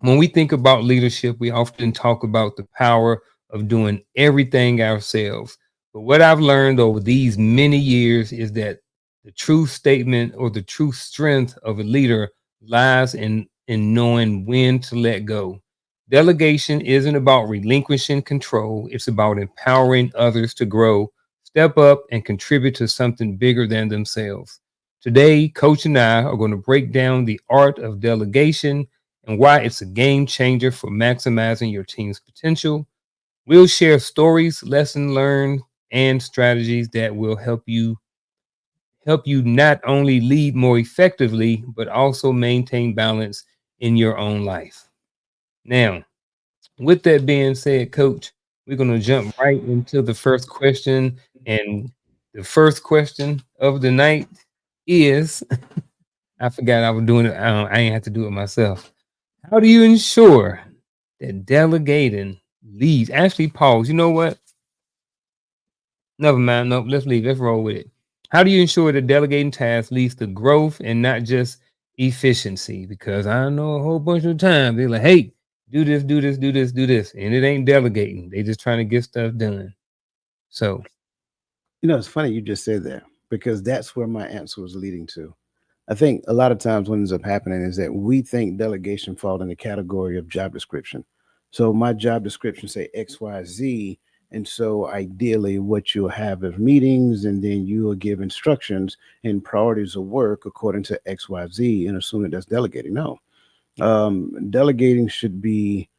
When we think about leadership, we often talk about the power of doing everything ourselves. But what I've learned over these many years is that the true statement or the true strength of a leader lies in knowing when to let go. Delegation isn't about relinquishing control, it's about empowering others to grow, step up, and contribute to something bigger than themselves. Today, Coach and I are going to break down the art of delegation and why it's a game changer for maximizing your team's potential. We'll share stories, lessons learned, and strategies that will help you not only lead more effectively, but also maintain balance in your own life. Now, with that being said, Coach, we're going to jump right into the first question. And the first question of the night is I forgot I was doing it. I ain't have to do it myself. How do you ensure that delegating leads? Actually, pause. You know what? Never mind. Nope. Let's leave. Let's roll with it. How do you ensure that delegating tasks leads to growth and not just efficiency? Because I know a whole bunch of times they're like, "Hey, do this, do this, do this, do this," and it ain't delegating. They just trying to get stuff done. So, It's funny you just said that because that's where my answer was leading to. I think a lot of times what ends up happening is that we think delegation falls in the category of job description. So my job description say X, Y, Z, and so ideally what you'll have is meetings, and then you will give instructions and priorities of work according to X, Y, Z, and assume that that's delegating. No, delegating should be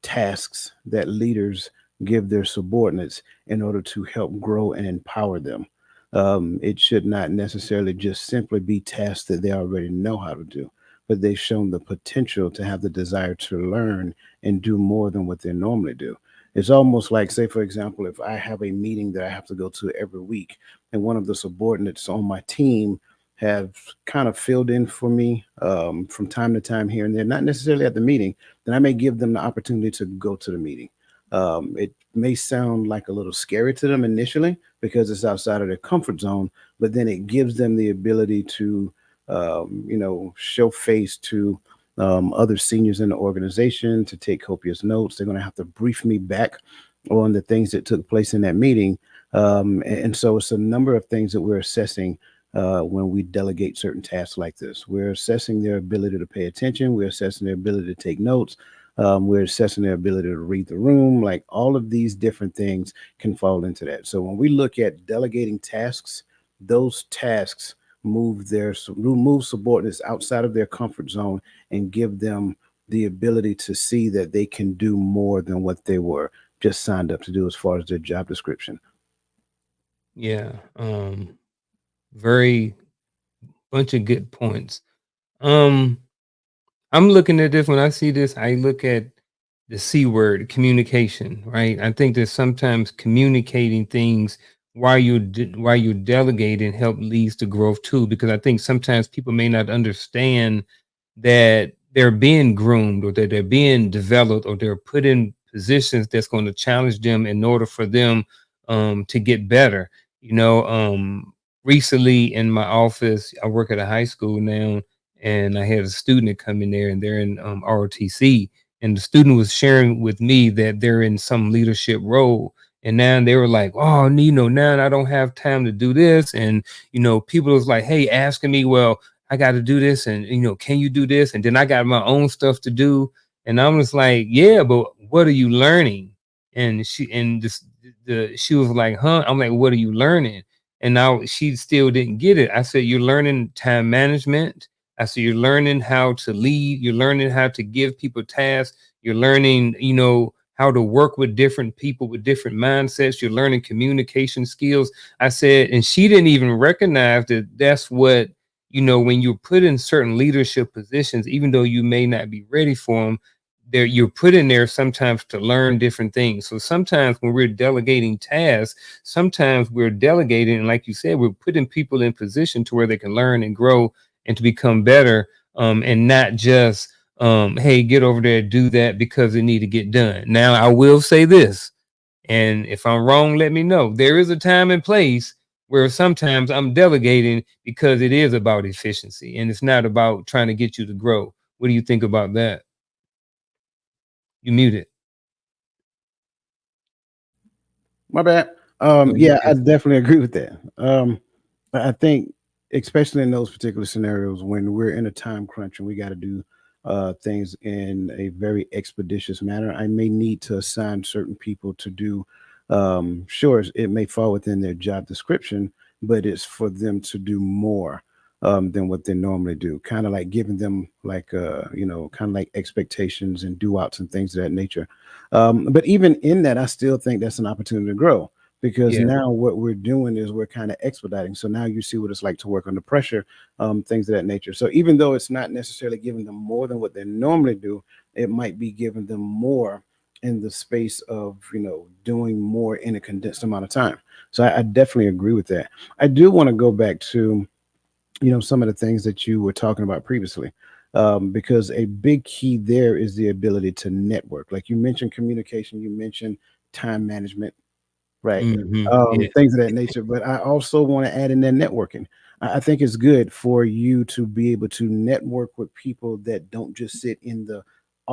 tasks that leaders give their subordinates in order to help grow and empower them. It should not necessarily just simply be tasks that they already know how to do, but they've shown the potential to have the desire to learn and do more than what they normally do. It's almost like, say, for example, if I have a meeting that I have to go to every week, and one of the subordinates on my team have kind of filled in for me from time to time here and there, not necessarily at the meeting, then I may give them the opportunity to go to the meeting. It may sound like a little scary to them initially because it's outside of their comfort zone, but then it gives them the ability to, show face to other seniors in the organization, to take copious notes. They're going to have to brief me back on the things that took place in that meeting. And so it's a number of things that we're assessing when we delegate certain tasks like this. We're assessing their ability to pay attention. We're assessing their ability to take notes. We're assessing their ability to read the room. Like all of these different things can fall into that. So when we look at delegating tasks, those tasks move subordinates outside of their comfort zone and give them the ability to see that they can do more than what they were just signed up to do as far as their job description. yeah, very bunch of good points. Um, I'm looking at this when I see this, I look at the C word, communication, right? I think that sometimes communicating things while you're delegating help leads to growth too, because I think sometimes people may not understand that they're being groomed or that they're being developed or they're put in positions that's going to challenge them in order for them to get better. You know, recently in my office, I work at a high school now, and I had a student come in there, and they're in ROTC, and the student was sharing with me that they're in some leadership role. And now they were like, "Oh, now I don't have time to do this." And people was like, "Hey, asking me, well, I got to do this, and can you do this?" And then I got my own stuff to do, and I'm just like, "Yeah, but what are you learning?" And she was like, "Huh?" I'm like, "What are you learning?" And now she still didn't get it. I said, "You're learning time management." I said, "You're learning how to lead. You're learning how to give people tasks. You're learning, how to work with different people with different mindsets. You're learning communication skills." I said, and she didn't even recognize that that's what, when you're put in certain leadership positions, even though you may not be ready for them, there you're put in there sometimes to learn different things. So sometimes when we're delegating tasks, sometimes we're delegating, and like you said, we're putting people in position to where they can learn and grow and to become better, and not just hey, get over there, do that because it need to get done. Now I will say this, and if I'm wrong, let me know. There is a time and place where sometimes I'm delegating because it is about efficiency and it's not about trying to get you to grow. What do you think about that? You muted. My bad. No, you Yeah, I good. definitely agree with that. I think, especially in those particular scenarios when we're in a time crunch and we got to do things in a very expeditious manner, I may need to assign certain people to do. Sure, it may fall within their job description, but it's for them to do more than what they normally do. Kind of like giving them like kind of like expectations and do outs and things of that nature. But even in that, I still think that's an opportunity to grow because Yeah. now what we're doing is we're kind of expediting. So now you see what it's like to work under pressure, things of that nature. So even though it's not necessarily giving them more than what they normally do, it might be giving them more in the space of doing more in a condensed amount of time. So I definitely agree with that. I do want to go back to some of the things that you were talking about previously, because a big key there is the ability to network. Like you mentioned communication, you mentioned time management, right? Yeah. Things of that nature. But I also want to add in there networking. I think it's good for you to be able to network with people that don't just sit in the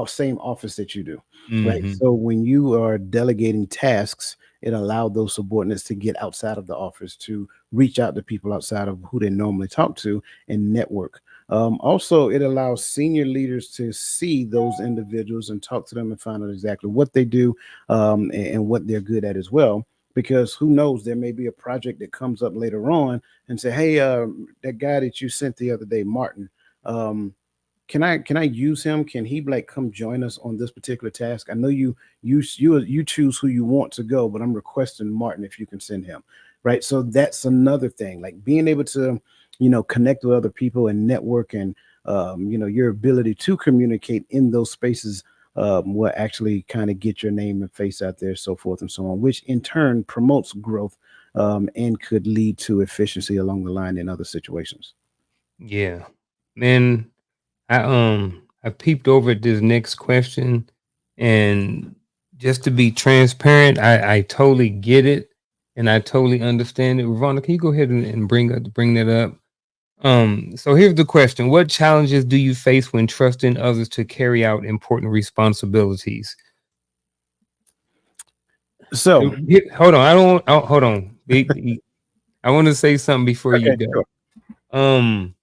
same office that you do, right? Hmm. So when you are delegating tasks, it allowed those subordinates to get outside of the office to reach out to people outside of who they normally talk to and network. Also, it allows senior leaders to see those individuals and talk to them and find out exactly what they do, and what they're good at as well, because who knows, there may be a project that comes up later on and say, hey, that guy that you sent the other day, Martin, um, can I use him? Can he like come join us on this particular task? I know you choose who you want to go, but I'm requesting Martin if you can send him. Right. So that's another thing, like being able to connect with other people and network, and your ability to communicate in those spaces will actually kind of get your name and face out there, so forth and so on, which in turn promotes growth, and could lead to efficiency along the line in other situations. Yeah. Man, I peeped over at this next question, and just to be transparent, I totally get it and I totally understand it. Ravonna, can you go ahead and bring that up? So here's the question. What challenges do you face when trusting others to carry out important responsibilities? So, Hold on. I don't hold on. I want to say something before you okay, go. sure. Um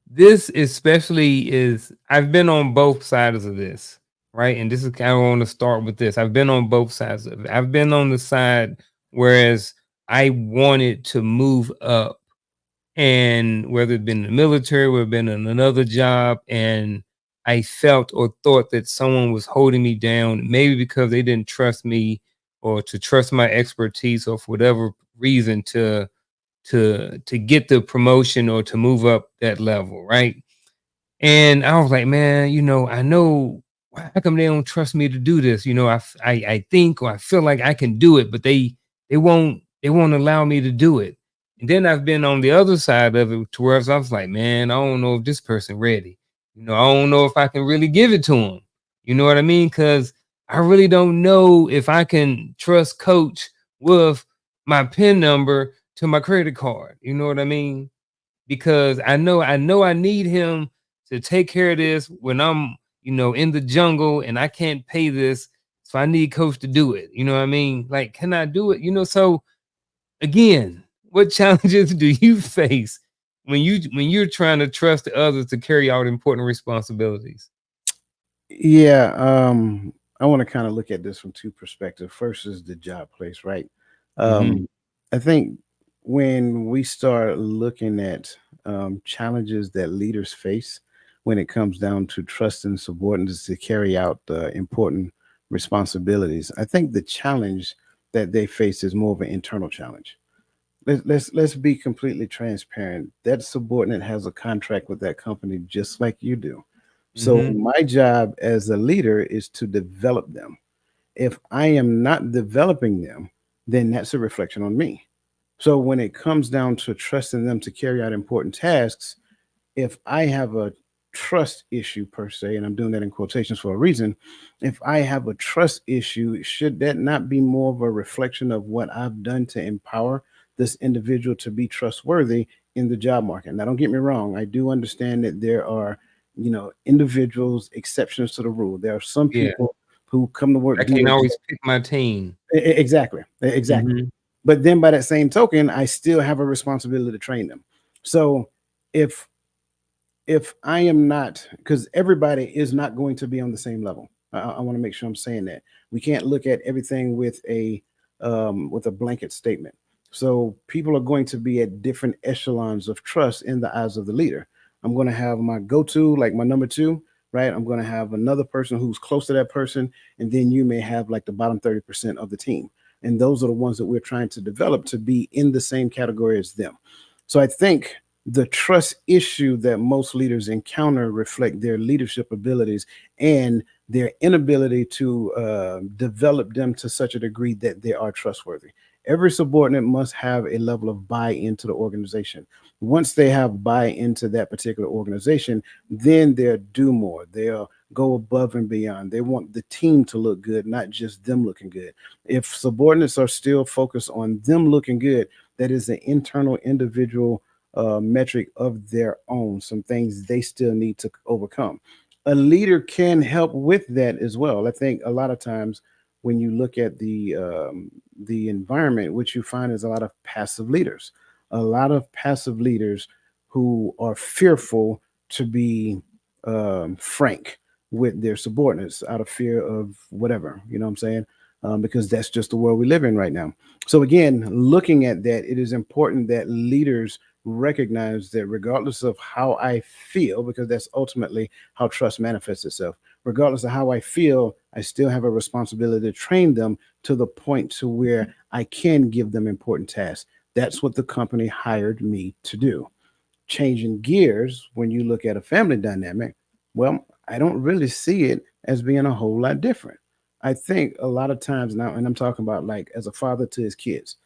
This especially is I've been on both sides of this, right? And this is kind of I want to start with this. I've been on both sides of it. I've been on the side whereas I wanted to move up, and whether it been in the military, whether it been in another job, and I felt or thought that someone was holding me down, maybe because they didn't trust me or to trust my expertise or for whatever reason to get the promotion or to move up that level, right? And I was like, man, I know how come they don't trust me to do this? I think or I feel like I can do it, but they won't allow me to do it. And then I've been on the other side of it to where I was like, man, I don't know if this person ready. I don't know if I can really give it to him. You know what I mean? Because I really don't know if I can trust coach with my PIN number to my credit card. You know what I mean? Because I know I need him to take care of this when I'm, in the jungle and I can't pay this. So I need coach to do it. You know what I mean? Like, can I do it? So again, what challenges do you face when you're trying to trust others to carry out important responsibilities? Yeah, I want to kind of look at this from two perspectives. First is the job place, right? Hmm. Um, I think when we start looking at challenges that leaders face when it comes down to trusting subordinates to carry out important responsibilities, I think the challenge that they face is more of an internal challenge. Let's be completely transparent. That subordinate has a contract with that company just like you do. So Hmm. my job as a leader is to develop them. If I am not developing them, then that's a reflection on me. So when it comes down to trusting them to carry out important tasks, if I have a trust issue per se, and I'm doing that in quotations for a reason, if I have a trust issue, should that not be more of a reflection of what I've done to empower this individual to be trustworthy in the job market? Now, don't get me wrong, I do understand that there are individuals, exceptions to the rule. There are some Yeah. people who come to work, I do can't their always job. pick my team. Exactly, exactly. Mhm. But then by that same token, I still have a responsibility to train them. So if I am not, because everybody is not going to be on the same level. I want to make sure I'm saying that we can't look at everything with a blanket statement. So people are going to be at different echelons of trust in the eyes of the leader. I'm going to have my go-to, like my number two, right? I'm going to have another person who's close to that person, and then you may have like the bottom 30% of the team, and those are the ones that we're trying to develop to be in the same category as them. So I think the trust issue that most leaders encounter reflect their leadership abilities and their inability to develop them to such a degree that they are trustworthy. Every subordinate must have a level of buy-in to the organization. Once they have buy-in to that particular organization, then they'll do more. They'll go above and beyond. They want the team to look good, not just them looking good. If subordinates are still focused on them looking good, that is an internal individual metric of their own, some things they still need to overcome. A leader can help with that as well. I think a lot of times when you look at the environment, what you find is a lot of passive leaders, a lot of passive leaders who are fearful to be frank with their subordinates out of fear of whatever, you know what I'm saying? Because that's just the world we live in right now. So again, looking at that, it is important that leaders recognize that regardless of how I feel, because that's ultimately how trust manifests itself, regardless of how I feel, I still have a responsibility to train them to the point to where I can give them important tasks. That's what the company hired me to do. Changing gears, when you look at a family dynamic, well, I don't really see it as being a whole lot different. I think a lot of times now, and I'm talking about like as a father to his kids,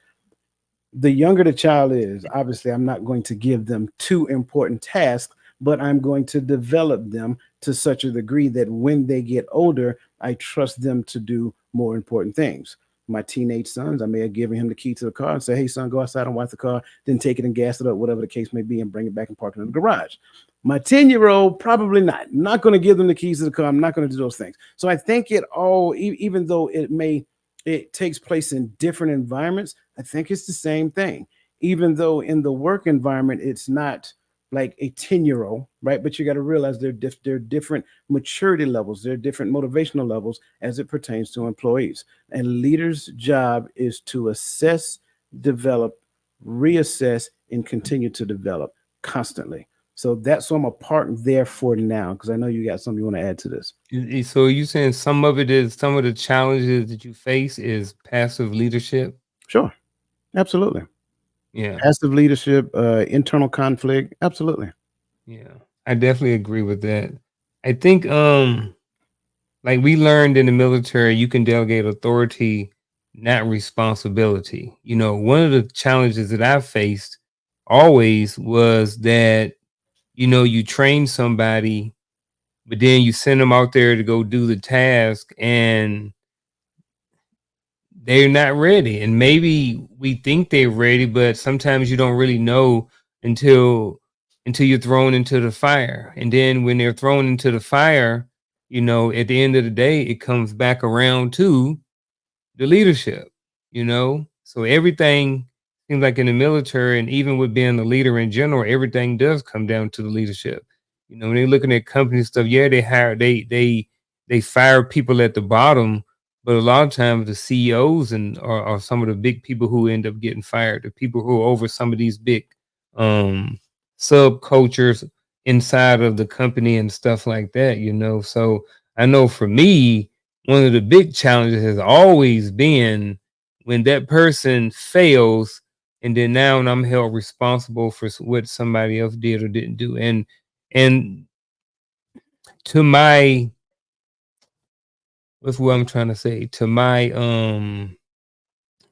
the younger the child is, obviously, I'm not going to give them too important tasks, but I'm going to develop them to such a degree that when they get older, I trust them to do more important things. My teenage sons, I may have given him the key to the car and say, hey, son, go outside and wipe the car, then take it and gas it up, whatever the case may be, and bring it back and park it in the garage. My 10-year-old, probably not. I'm not going to give them the keys to the car. I'm not going to do those things. So I think it all, even though it takes place in different environments, I think it's the same thing. Even though in the work environment, it's not like a 10-year-old, right? But you got to realize there are different maturity levels, there are different motivational levels as it pertains to employees. And leaders' job is to assess, develop, reassess, and continue to develop constantly. So that's what I'm a part there for now, because I know you got something you want to add to this. So you saying some of it is some of the challenges that you face is passive leadership? Sure, absolutely. Yeah. Passive leadership, internal conflict, absolutely. Yeah. I definitely agree with that. I think like we learned in the military, you can delegate authority, not responsibility. One of the challenges that I faced always was that, you train somebody, but then you send them out there to go do the task and they're not ready. And maybe we think they're ready, but sometimes you don't really know until you're thrown into the fire. And then when they're thrown into the fire, at the end of the day, it comes back around to the leadership, So everything seems like in the military, and even with being a leader in general, everything does come down to the leadership. When they're looking at company stuff, yeah, they fire people at the bottom, but a lot of times the CEOs and are some of the big people who end up getting fired, the people who are over some of these big um subcultures inside of the company and stuff like that. So I know for me, one of the big challenges has always been when that person fails, and then now I'm held responsible for what somebody else did or didn't do. And to my what's what I'm trying to say, to my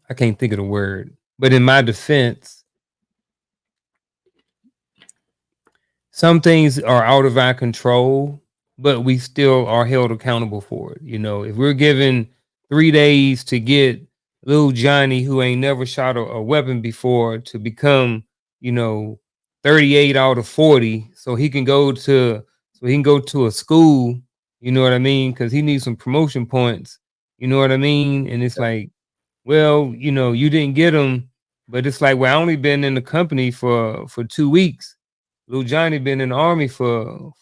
I can't think of the word, but in my defense, some things are out of our control, but we still are held accountable for it. If we're given 3 days to get little Johnny, who ain't never shot a weapon before, to become, you know, 38 out of 40, so he can go to so he can go to a school, you know what I mean? Because he needs some promotion points, you know what I mean? And it's like, well, you didn't get them, but it's like, well, I only been in the company for 2 weeks. Little Johnny been in the army for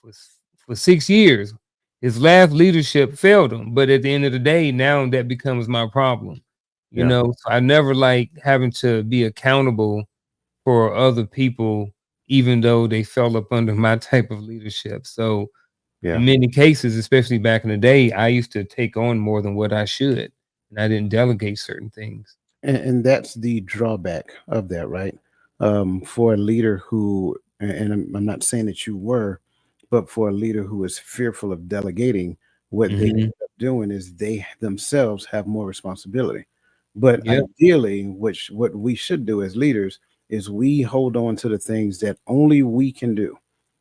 6 years. His last leadership failed him, but at the end of the day, now that becomes my problem. Yeah. So I never like having to be accountable for other people, even though they fell up under my type of leadership. So Yeah. in many cases, especially back in the day, I used to take on more than what I should, and I didn't delegate certain things. And that's the drawback of that, right? For a leader who, and I'm not saying that you were, but for a leader who is fearful of delegating, what they Mhm. end up doing is they themselves have more responsibility. But Yep. ideally, which what we should do as leaders is we hold on to the things that only we can do,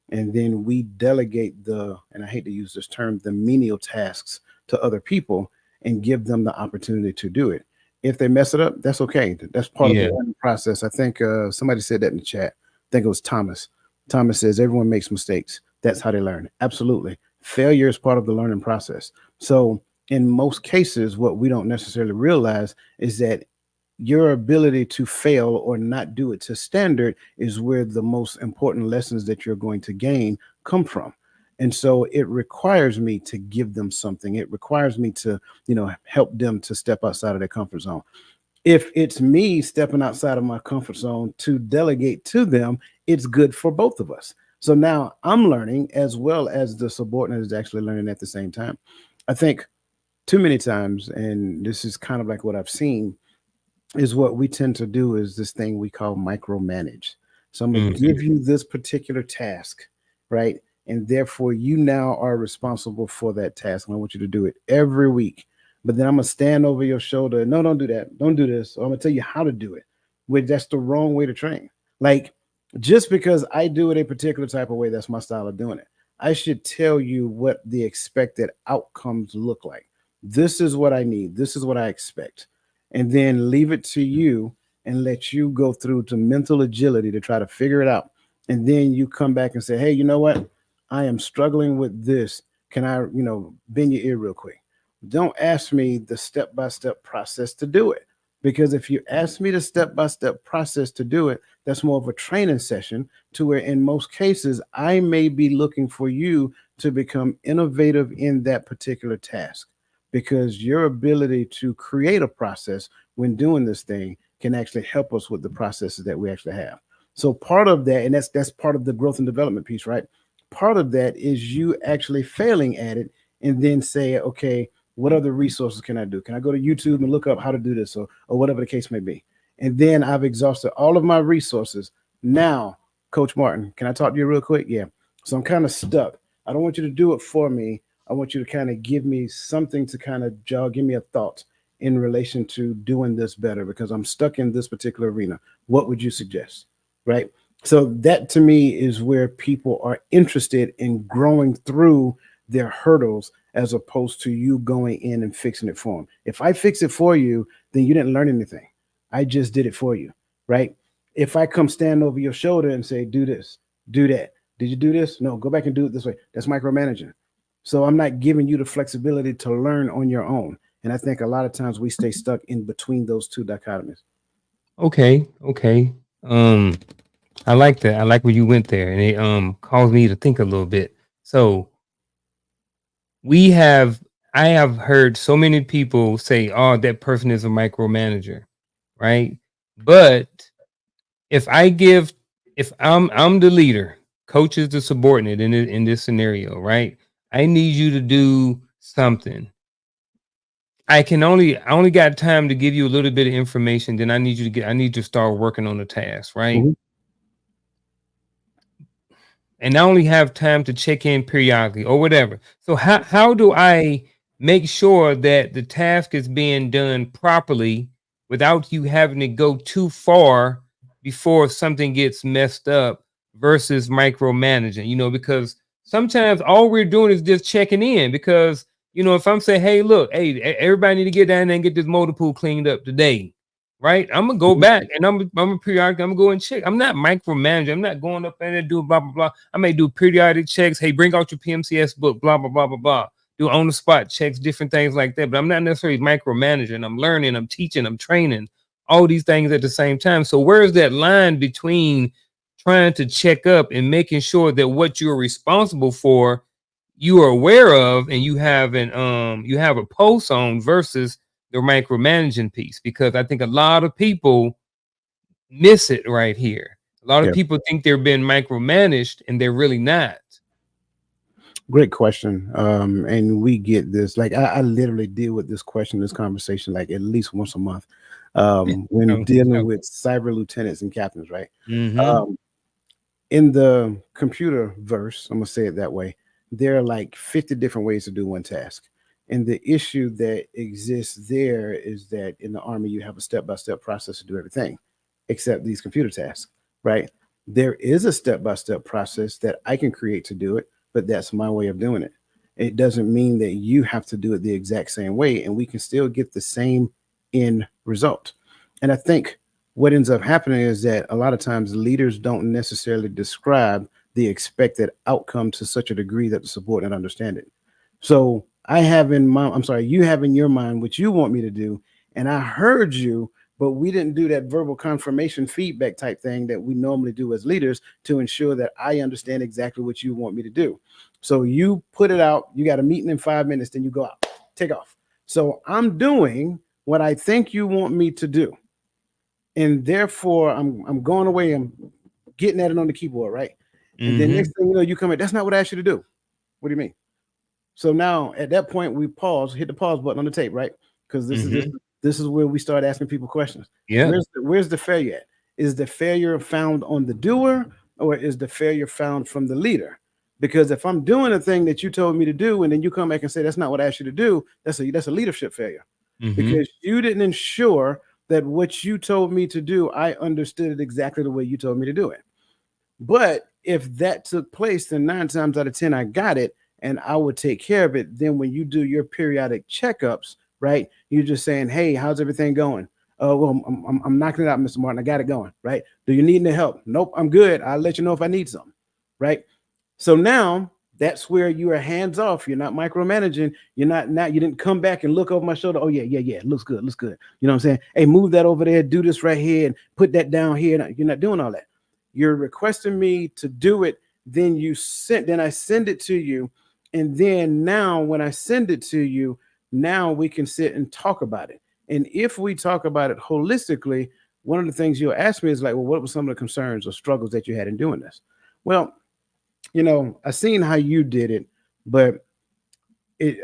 and then we delegate the, and I hate to use this term, the menial tasks to other people and give them the opportunity to do it. If they mess it up, that's okay. That's part of the Yeah. learning process. I think somebody said that in the chat. I think it was Thomas. Thomas says everyone makes mistakes. That's how they learn. Absolutely. Failure is part of the learning process. So in most cases, what we don't necessarily realize is that your ability to fail or not do it to standard is where the most important lessons that you're going to gain come from. And so it requires me to give them something. It requires me to, help them to step outside of their comfort zone. If it's me stepping outside of my comfort zone to delegate to them, it's good for both of us. So now I'm learning as well as the subordinate is actually learning at the same time. I think too many times, and this is kind of like what I've seen, is what we tend to do is this thing we call micromanage. So I'm going to Mhm. give you this particular task, right? And therefore, you now are responsible for that task. And I want you to do it every week. But then I'm going to stand over your shoulder. No, don't do that. Don't do this. Or I'm going to tell you how to do it. Which that's the wrong way to train. Like, just because I do it a particular type of way, that's my style of doing it. I should tell you what the expected outcomes look like. This is what I need. This is what I expect, and then leave it to you and let you go through to mental agility to try to figure it out. And then you come back and say, hey, you know what? I am struggling with this. Can I, bend your ear real quick? Don't ask me the step by step process to do it. Because if you ask me the step by step process to do it, that's more of a training session to where, in most cases, I may be looking for you to become innovative in that particular task, because your ability to create a process when doing this thing can actually help us with the processes that we actually have. So part of that, and that's part of the growth and development piece, right? Part of that is you actually failing at it and then say, okay, what other resources can I do? Can I go to YouTube and look up how to do this, or whatever the case may be? And then I've exhausted all of my resources. Now, Coach Martin, can I talk to you real quick? Yeah. So I'm kind of stuck. I don't want you to do it for me. I want you to kind of give me something to kind of give me a thought in relation to doing this better, because I'm stuck in this particular arena. What would you suggest? Right. So that to me is where people are interested in growing through their hurdles, as opposed to you going in and fixing it for them. If I fix it for you, then you didn't learn anything. I just did it for you. Right. If I come stand over your shoulder and say, do this, do that. Did you do this? No, go back and do it this way. That's micromanaging. So I'm not giving you the flexibility to learn on your own. And I think a lot of times we stay stuck in between those two dichotomies. Okay. Okay. Um, I like that. I like where you went there, and it caused me to think a little bit. So we have I have heard so many people say, "Oh, that person is a micromanager," right? But if I give, if I'm the leader, coach is the subordinate in this scenario, right? I need you to do something. I only got time to give you a little bit of information. Then I need you to start working on the task, right? Mhm. And I only have time to check in periodically or whatever. So how do I make sure that the task is being done properly without you having to go too far before something gets messed up versus micromanaging? Because sometimes all we're doing is just checking in. Because if I'm saying, hey, look, hey, everybody need to get down there and get this motor pool cleaned up today, right? I'm gonna go Mhm. back and I'm a periodic. I'm gonna go and check. I'm not micromanaging. I'm not going up in there and do blah blah blah. I may do periodic checks. Hey, bring out your PMCS book. Blah blah blah blah blah. Do on the spot checks, different things like that. But I'm not necessarily micromanaging. I'm learning. I'm teaching. I'm training. All these things at the same time. So where's that line between trying to check up and making sure that what you're responsible for you are aware of and you have a pulse on versus the micromanaging piece, because I think a lot of people miss it right here. A lot of Yeah, people think they're being micromanaged and they're really not. great question. And we get this, like, I literally deal with this question, this conversation, like at least once a month, when Oh, dealing okay. with cyber lieutenants and captains, right? Mm-hmm. Um, in the computer verse, I'm gonna say it that way, there are like 50 different ways to do one task. And the issue that exists there is that in the army, you have a step-by-step process to do everything except these computer tasks, right? There is a step-by-step process that I can create to do it, but that's my way of doing it. It doesn't mean that you have to do it the exact same way, and we can still get the same end result. And I think what ends up happening is that a lot of times leaders don't necessarily describe the expected outcome to such a degree that the subordinate understand it. So I'm sorry, you have in your mind what you want me to do, and I heard you, but we didn't do that verbal confirmation feedback type thing that we normally do as leaders to ensure that I understand exactly what you want me to do. So you put it out, you got a meeting in 5 minutes, then you go out, take off. So I'm doing what I think you want me to do, and therefore I'm going away. I'm getting at it on the keyboard, right? And then Mm-hmm. next thing you know, you come in. That's not what I asked you to do. What do you mean? So now at that point, we pause, hit the pause button on the tape, right? Because Mm-hmm. this is where we start asking people questions. Yeah. Where's the failure at? Is the failure found on the doer, or is the failure found from the leader? Because if I'm doing a thing that you told me to do, and then you come back and say that's not what I asked you to do, that's a leadership failure, Mm-hmm. because you didn't ensure that what you told me to do, I understood it exactly the way you told me to do it. But if that took place, then 9 times out of 10, I got it and I would take care of it. Then when you do your periodic checkups, right, you're just saying, hey, how's everything going? Well, I'm knocking it out, Mr. Martin. I got it going, right? Do you need any help? Nope, I'm good. I'll let you know if I need some, right? So now that's where you are hands off. You're not micromanaging. You're not now. You didn't come back and look over my shoulder. Oh yeah, yeah, yeah. Looks good. Looks good. You know what I'm saying? Hey, move that over there. Do this right here and put that down here. You're not doing all that. You're requesting me to do it. Then I send it to you, and then now when I send it to you, now we can sit and talk about it. And if we talk about it holistically, one of the things you'll ask me is like, well, what were some of the concerns or struggles that you had in doing this? Well, I seen how you did it, but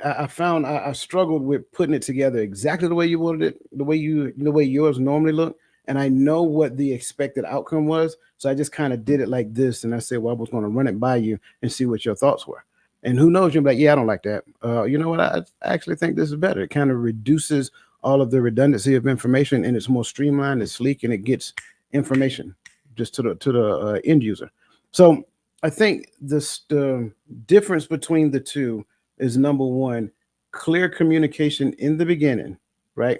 I found I struggled with putting it together exactly the way you wanted it, the way yours normally look, and I know what the expected outcome was. So I just kind of did it like this, and I said, well, I was going to run it by you and see what your thoughts were. And who knows, you're like, yeah, I don't like that. You know what? I actually think this is better. It kind of reduces all of the redundancy of information, and it's more streamlined, it's sleek, and it gets information just to the end user. So I think the difference between the two is number one, clear communication in the beginning, right?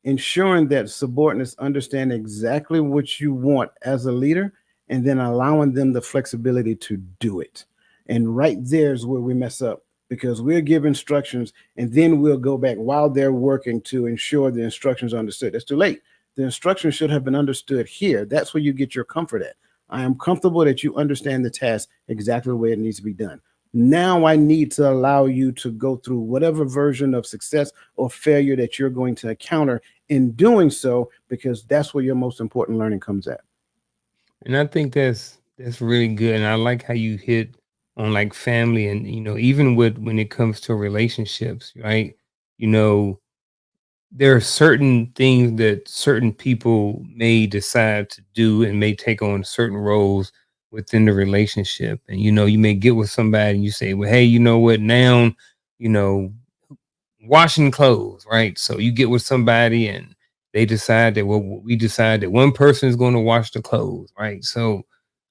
Ensuring that subordinates understand exactly what you want as a leader, and then allowing them the flexibility to do it. And right there is where we mess up, because we'll give instructions and then we'll go back while they're working to ensure the instructions are understood. That's too late. The instructions should have been understood here. That's where you get your comfort at. I am comfortable that you understand the task exactly the way it needs to be done. Now I need to allow you to go through whatever version of success or failure that you're going to encounter in doing so, because that's where your most important learning comes at. And I think that's really good. And I like how you hit on like family and even with when it comes to relationships, right? You know, there are certain things that certain people may decide to do and may take on certain roles within the relationship. And you may get with somebody and you say, well, hey, you know what, now, you know, washing clothes, right? So you get with somebody and they decide that, well, we decide that one person is going to wash the clothes, right? So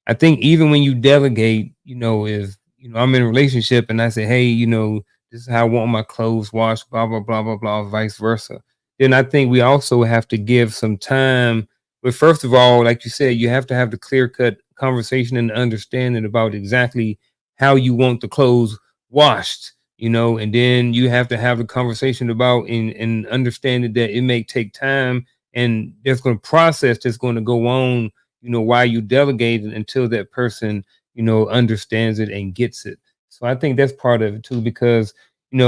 I think even when you delegate, if I'm in a relationship and I say, hey, this is how I want my clothes washed, blah blah blah blah blah, vice versa. then I think we also have to give some time. But first of all, like you said, you have to have the clear cut conversation and understanding about exactly how you want the clothes washed, and then you have to have a conversation about and understanding that it may take time, and there's going to process that's going to go on, while you delegate it until that person, understands it and gets it. So I think that's part of it too, because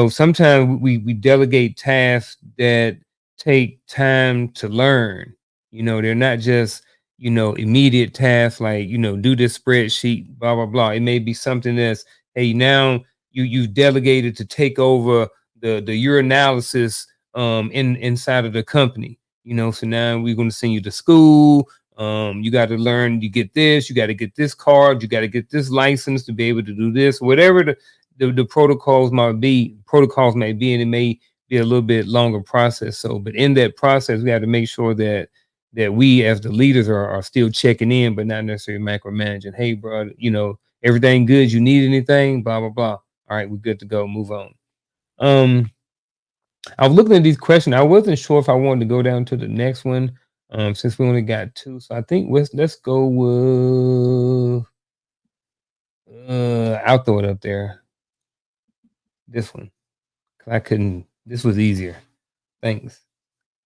sometimes we delegate tasks that take time to learn. They're not just, immediate tasks like, do this spreadsheet, blah, blah, blah. It may be something that's, hey, now you've delegated to take over the urinalysis inside of the company. So now we're going to send you to school. You got to learn, you get this, you got to get this card, you got to get this license to be able to do this, whatever the protocols may be, and it may be a little bit longer process. So, but in that process, we have to make sure that we as the leaders are still checking in, but not necessarily micromanaging. Hey, bro, everything good? You need anything? Blah blah blah. All right, we're good to go. Move on. Um, I was looking at these questions. I wasn't sure if I wanted to go down to the next one. Since we only got two, so I think let's go with I'll throw it up there. This one. I couldn't. This was easier. Thanks.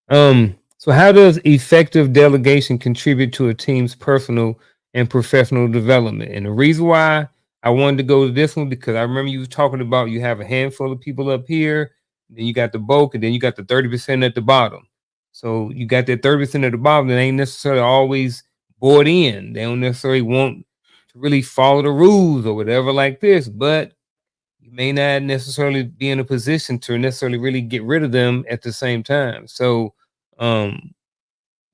So how does effective delegation contribute to a team's personal and professional development? And the reason why I wanted to go to this one, because I remember you was talking about you have a handful of people up here, then you got the bulk, and then you got the 30% at the bottom. So you got that 30% at the bottom that ain't necessarily always bought in. They don't necessarily want to really follow the rules or whatever like this, but you may not necessarily be in a position to necessarily really get rid of them at the same time. So um,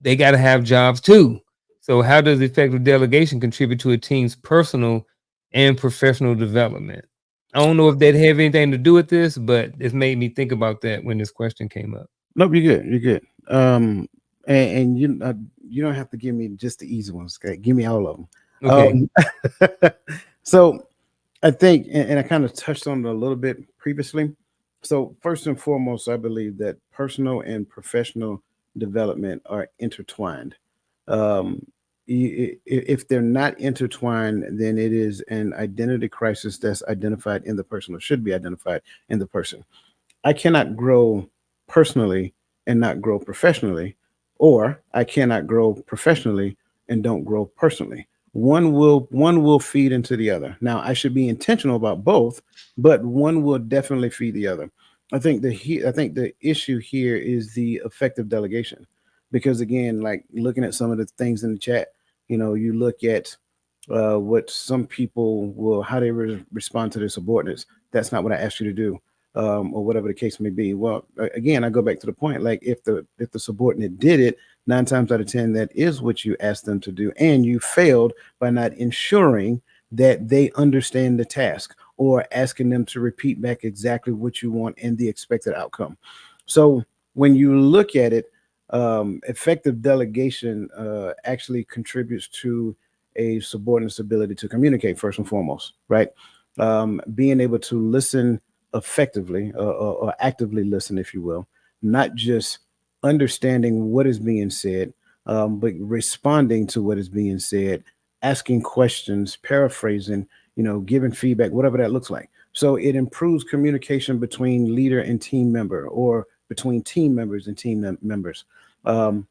they got to have jobs too. So how does effective delegation contribute to a team's personal and professional development? I don't know if that have anything to do with this, but it made me think about that when this question came up. Nope, you're good. You're good. And you don't have to give me just the easy ones. Okay? Give me all of them. Okay. So I think, and I kind of touched on it a little bit previously. So first and foremost, I believe that personal and professional development are intertwined. Um, if they're not intertwined, then it is an identity crisis that's identified in the person, or should be identified in the person. I cannot grow personally and not grow professionally, or I cannot grow professionally and don't grow personally. One will feed into the other. Now, I should be intentional about both, but one will definitely feed the other. I think the issue here is the effective delegation, because again, like looking at some of the things in the chat, you look at what some people will, how they respond to their subordinates. That's not what I asked you to do, or whatever the case may be. Well, again, I go back to the point. Like if the subordinate did it, 9 times out of 10, that is what you asked them to do, and you failed by not ensuring that they understand the task or asking them to repeat back exactly what you want and the expected outcome. So when you look at it, effective delegation actually contributes to a subordinate's ability to communicate first and foremost, right? Being able to listen effectively, or actively listen, if you will, not just understanding what is being said, but responding to what is being said, asking questions, paraphrasing, giving feedback, whatever that looks like. So it improves communication between leader and team member, or between team members and team members. Um,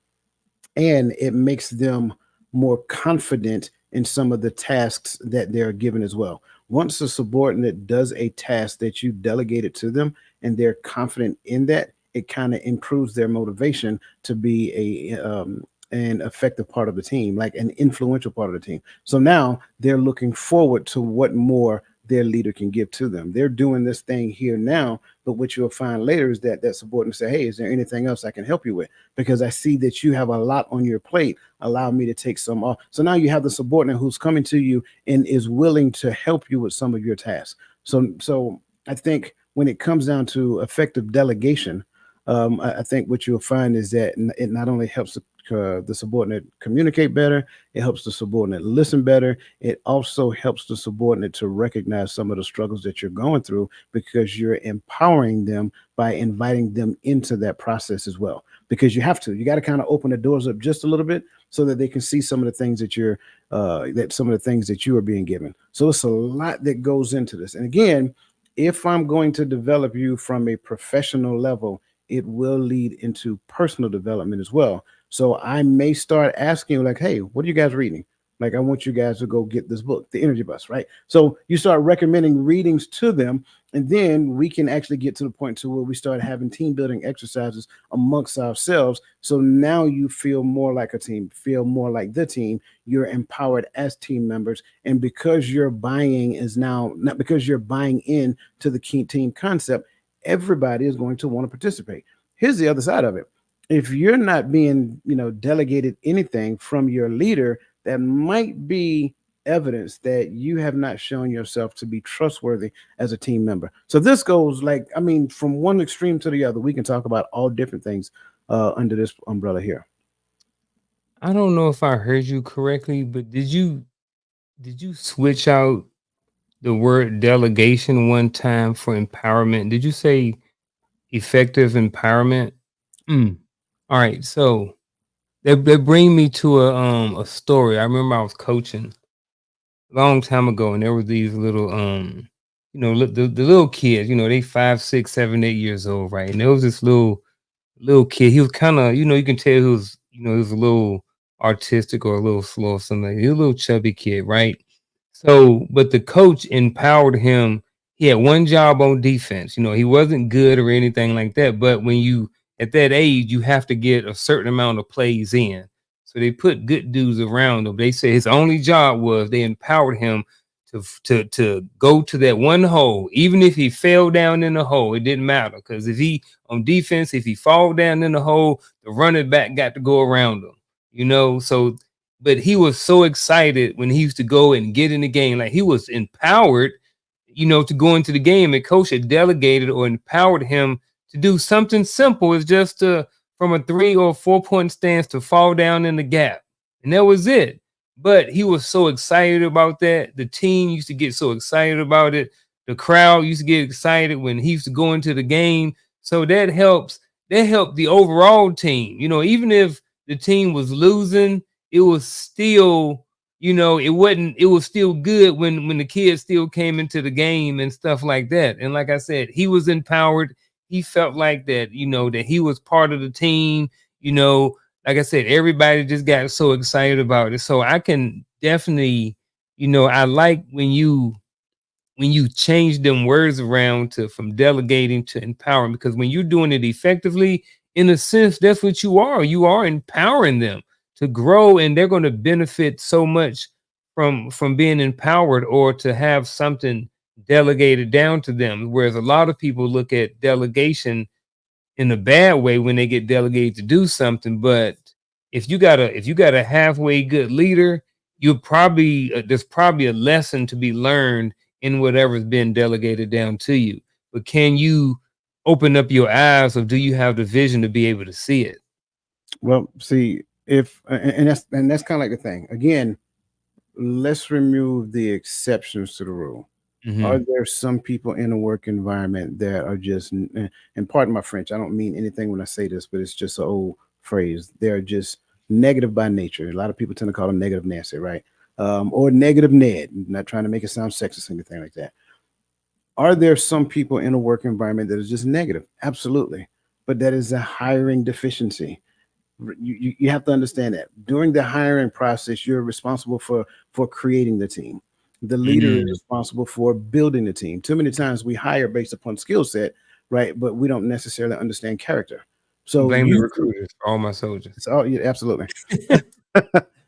and it makes them more confident in some of the tasks that they're given as well. Once a subordinate does a task that you delegated to them and they're confident in that, it kind of improves their motivation to be an effective part of the team, like an influential part of the team. So now they're looking forward to what more their leader can give to them. They're doing this thing here now, but what you'll find later is that that subordinate say, "Hey, is there anything else I can help you with? Because I see that you have a lot on your plate. Allow me to take some off." So now you have the subordinate who's coming to you and is willing to help you with some of your tasks. So I think when it comes down to effective delegation, I think what you'll find is that it not only helps the the subordinate communicate better. It helps the subordinate listen better. It also helps the subordinate to recognize some of the struggles that you're going through because you're empowering them by inviting them into that process as well. Because you have to, you got to kind of open the doors up just a little bit so that they can see some of the things that some of the things that you are being given. So it's a lot that goes into this. And again, if I'm going to develop you from a professional level, it will lead into personal development as well. So I may start asking you, like, hey, what are you guys reading? Like, I want you guys to go get this book, The Energy Bus, right? So you start recommending readings to them, and then we can actually get to the point to where we start having team building exercises amongst ourselves. So now you feel more like a team, feel more like the team. You're empowered as team members, and because you're buying is now not because you're buying in to the key team concept, everybody is going to want to participate. Here's the other side of it. If you're not being, delegated anything from your leader, that might be evidence that you have not shown yourself to be trustworthy as a team member. So this goes like, I mean, from one extreme to the other. We can talk about all different things under this umbrella here. I don't know if I heard you correctly, but did you switch out the word delegation one time for empowerment? Did you say effective empowerment? Mm. All right, so that bring me to a story. I remember I was coaching a long time ago, and there were these little the little kids. They 5, 6, 7, 8 years old, right? And there was this little kid. He was kind of, you can tell he was a little artistic or a little slow or something. He was a little chubby kid, right? So, but the coach empowered him. He had one job on defense. He wasn't good or anything like that. But when you at that age, you have to get a certain amount of plays in. So they put good dudes around him. They said his only job was they empowered him to go to that one hole, even if he fell down in the hole, it didn't matter because if he on defense, if he fall down in the hole, the running back got to go around him. So but he was so excited when he used to go and get in the game, like he was empowered, to go into the game. And coach had delegated or empowered him to do something simple, is just to from a 3 or 4 point stance to fall down in the gap, and that was it. But he was so excited about that. The team used to get so excited about it. The crowd used to get excited when he used to go into the game. So that helps. That helped the overall team. Even if the team was losing, it was still, it was still good when the kids still came into the game and stuff like that. And like I said, he was empowered. He felt like that, that he was part of the team, you know, like I said, everybody just got so excited about it. So I can definitely, I like when you change them words around to from delegating to empowering, because when you're doing it effectively, in a sense, that's what you are. You are empowering them to grow, and they're going to benefit so much from being empowered or to have something delegated down to them. Whereas a lot of people look at delegation in a bad way when they get delegated to do something. But if you got a halfway good leader, you probably there's probably a lesson to be learned in whatever's been delegated down to you. But can you open up your eyes, or do you have the vision to be able to see it? Well, see, if and that's kind of like the thing. Again, let's remove the exceptions to the rule. Are Hmm. there some people in a work environment that are just, and pardon my French, I don't mean anything when I say this, but it's just an old phrase. They're just negative by nature. A lot of people tend to call them negative Nancy, right? Or negative Ned. Not trying to make it sound sexist or anything like that. Are there some people in a work environment that is just negative? Absolutely. But that is a hiring deficiency. You have to understand that during the hiring process, you're responsible for creating the team. The leader is Mm. responsible for building the team. Too many times we hire based upon skill set, right? But we don't necessarily understand character. So Blame the you recruiters for all my soldiers. it's all yeah, absolutely.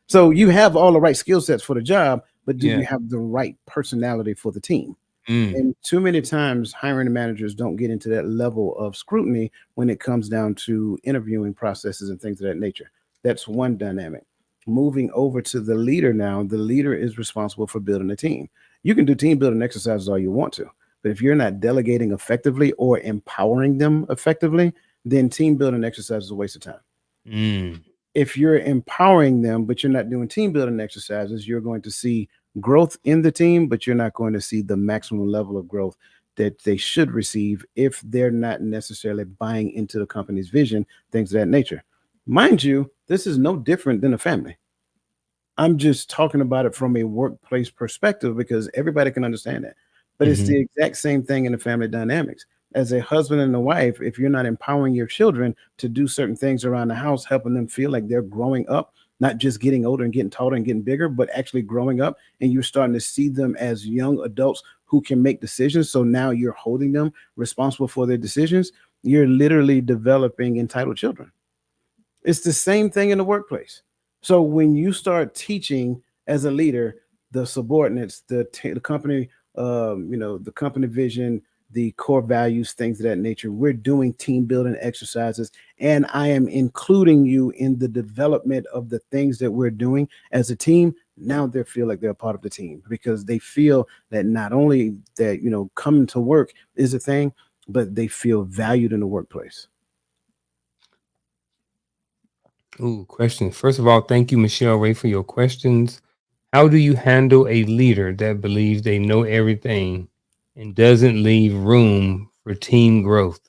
So you have all the right skill sets for the job, but do Yeah. you have the right personality for the team? Mm. And too many times, hiring managers don't get into that level of scrutiny when it comes down to interviewing processes and things of that nature. That's one dynamic. Moving over to the leader now, the leader is responsible for building a team. You can do team building exercises all you want to, but if you're not delegating effectively or empowering them effectively, then team building exercise is a waste of time. Mm. If you're empowering them, but you're not doing team building exercises, you're going to see growth in the team, but you're not going to see the maximum level of growth that they should receive if they're not necessarily buying into the company's vision, things of that nature. Mind you, this is no different than a family. I'm just talking about it from a workplace perspective because everybody can understand that. But it's the Mhm. exact same thing in the family dynamics. As a husband and a wife, if you're not empowering your children to do certain things around the house, helping them feel like they're growing up, not just getting older and getting taller and getting bigger, but actually growing up, and you're starting to see them as young adults who can make decisions. So now you're holding them responsible for their decisions. You're literally developing entitled children. It's the same thing in the workplace. So when you start teaching as a leader, the subordinates, the company, the company vision, the core values, things of that nature, we're doing team building exercises, and I am including you in the development of the things that we're doing as a team. Now they feel like they're a part of the team because they feel that not only that coming to work is a thing, but they feel valued in the workplace. Ooh, questions. First of all, thank you, Michelle Ray, for your questions. How do you handle a leader that believes they know everything and doesn't leave room for team growth?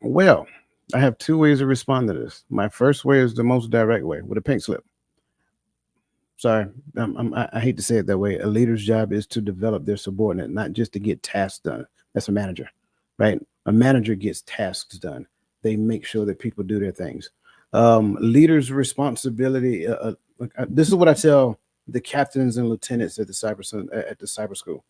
Well, I have two ways to respond to this. My first way is the most direct way with a pink slip. Sorry, I hate to say it that way. A leader's job is to develop their subordinate, not just to get tasks done. That's a manager, right? A manager gets tasks done. They make sure that people do their things. Leaders' responsibility. This is what I tell the captains and lieutenants at the cyber school.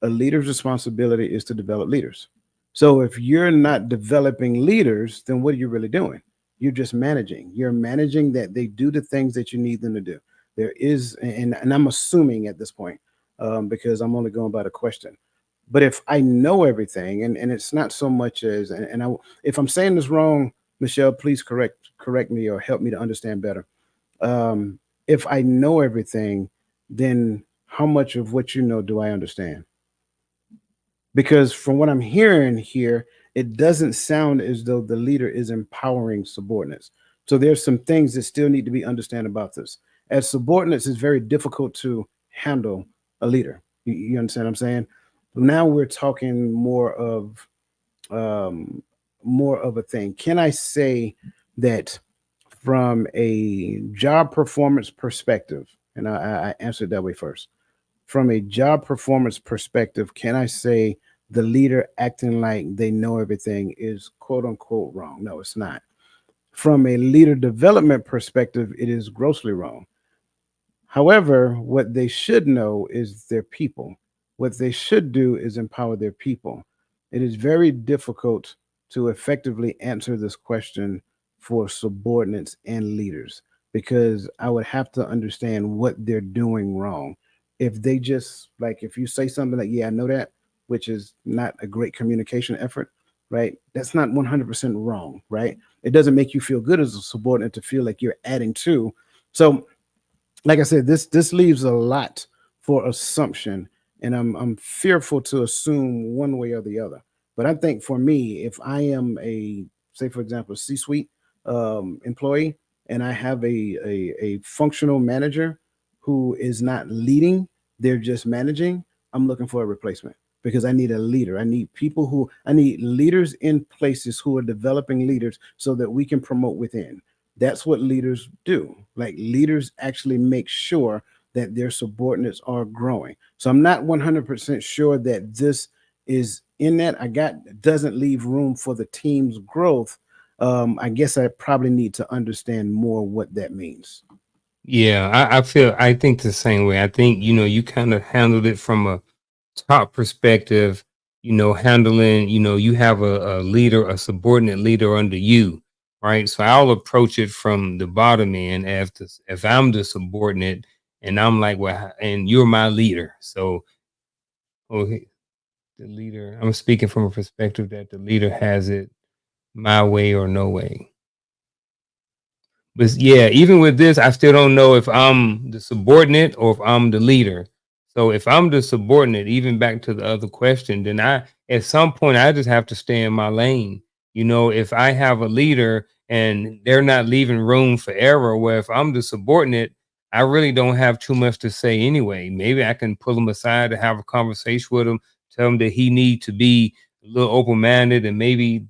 A leader's responsibility is to develop leaders. So if you're not developing leaders, then what are you really doing? You're just managing. You're managing that they do the things that you need them to do. There is, and I'm assuming at this point, because I'm only going by the question. But if I know everything, and it's not so much as, if I'm saying this wrong, Michelle, please correct me or help me to understand better. If I know everything, then how much of what you know do I understand? Because from what I'm hearing here, it doesn't sound as though the leader is empowering subordinates. So there's some things that still need to be understood about this. As subordinates, it's very difficult to handle a leader. You understand what I'm saying? Now we're talking um, more of a thing. Can I say that from a job performance perspective, and I answered that way first from a job performance perspective, can I say the leader acting like they know everything is quote unquote wrong? No, it's not. From a leader development perspective, it is grossly wrong. However, what they should know is their people. What they should do is empower their people. It is very difficult to effectively answer this question for subordinates and leaders because I would have to understand what they're doing wrong. If they just like, if you say something like, yeah, I know that, which is not a great communication effort, right? That's not 100% wrong, right? It doesn't make you feel good as a subordinate to feel like you're adding to. So like I said, this leaves a lot for assumption, and I'm fearful to assume one way or the other. But I think for me, if I am a say for example C-suite employee, and I have a functional manager who is not leading, they're just managing. I'm looking for a replacement because I need a leader. I need leaders in places who are developing leaders so that we can promote within. That's what leaders do. Like leaders actually make sure that their subordinates are growing. So I'm not 100% sure that this is in that. I got doesn't leave room for the team's growth. I guess I probably need to understand more what that means. Yeah, I think the same way. I think, you kind of handled it from a top perspective, handling, you have a leader, a subordinate leader under you, right? So I'll approach it from the bottom end if I'm the subordinate and I'm like, well, and you're my leader. So, okay, the leader, I'm speaking from a perspective that the leader has it my way or no way. But yeah, even with this, I still don't know if I'm the subordinate or if I'm the leader. So if I'm the subordinate, even back to the other question, then at some point I just have to stay in my lane. If I have a leader and they're not leaving room for error. Where if I'm the subordinate, I really don't have too much to say anyway. Maybe I can pull him aside to have a conversation with him, tell him that he need to be a little open minded, and maybe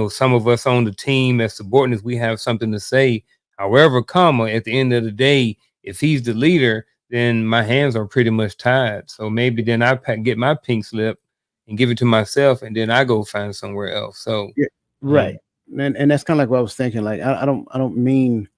some of us on the team as subordinates we have something to say. However, comma at the end of the day, if he's the leader, then my hands are pretty much tied. So maybe then get my pink slip and give it to myself, and then I go find somewhere else. So, Yeah, right. um, And that's kind of like what I was thinking. Like I don't mean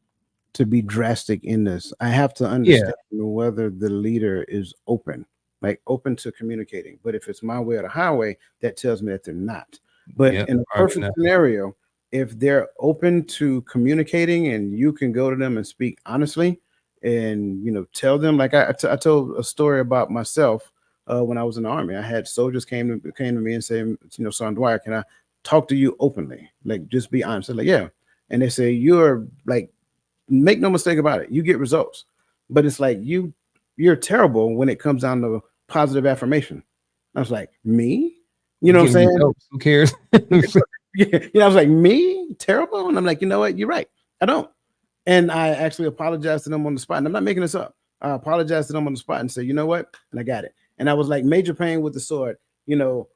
to be drastic in this. I have to yeah, understand whether the leader is open, like open to communicating. But if it's my way or the highway, that tells me that they're not. But yeah, in a or perfect not. scenario, if they're open to communicating and you can go to them and speak honestly and tell them, like I told a story about myself when I was in the army. I had soldiers came to me and say, Son Dwyer, can I talk to you openly? Like, just be honest. I'm like, yeah. And they say, you're like, make no mistake about it, you get results, but it's like you're terrible when it comes down to positive affirmation. I was like, me? You You know what I'm get saying? results. Who cares? Yeah, I was like, me? Terrible? And I'm like, you know what? You're right. I don't. And I actually apologized to them on the spot. And I'm not making this up. I apologized to them on the spot and said, you know what? And I got it. And I was like, Major Payne with the sword, you know,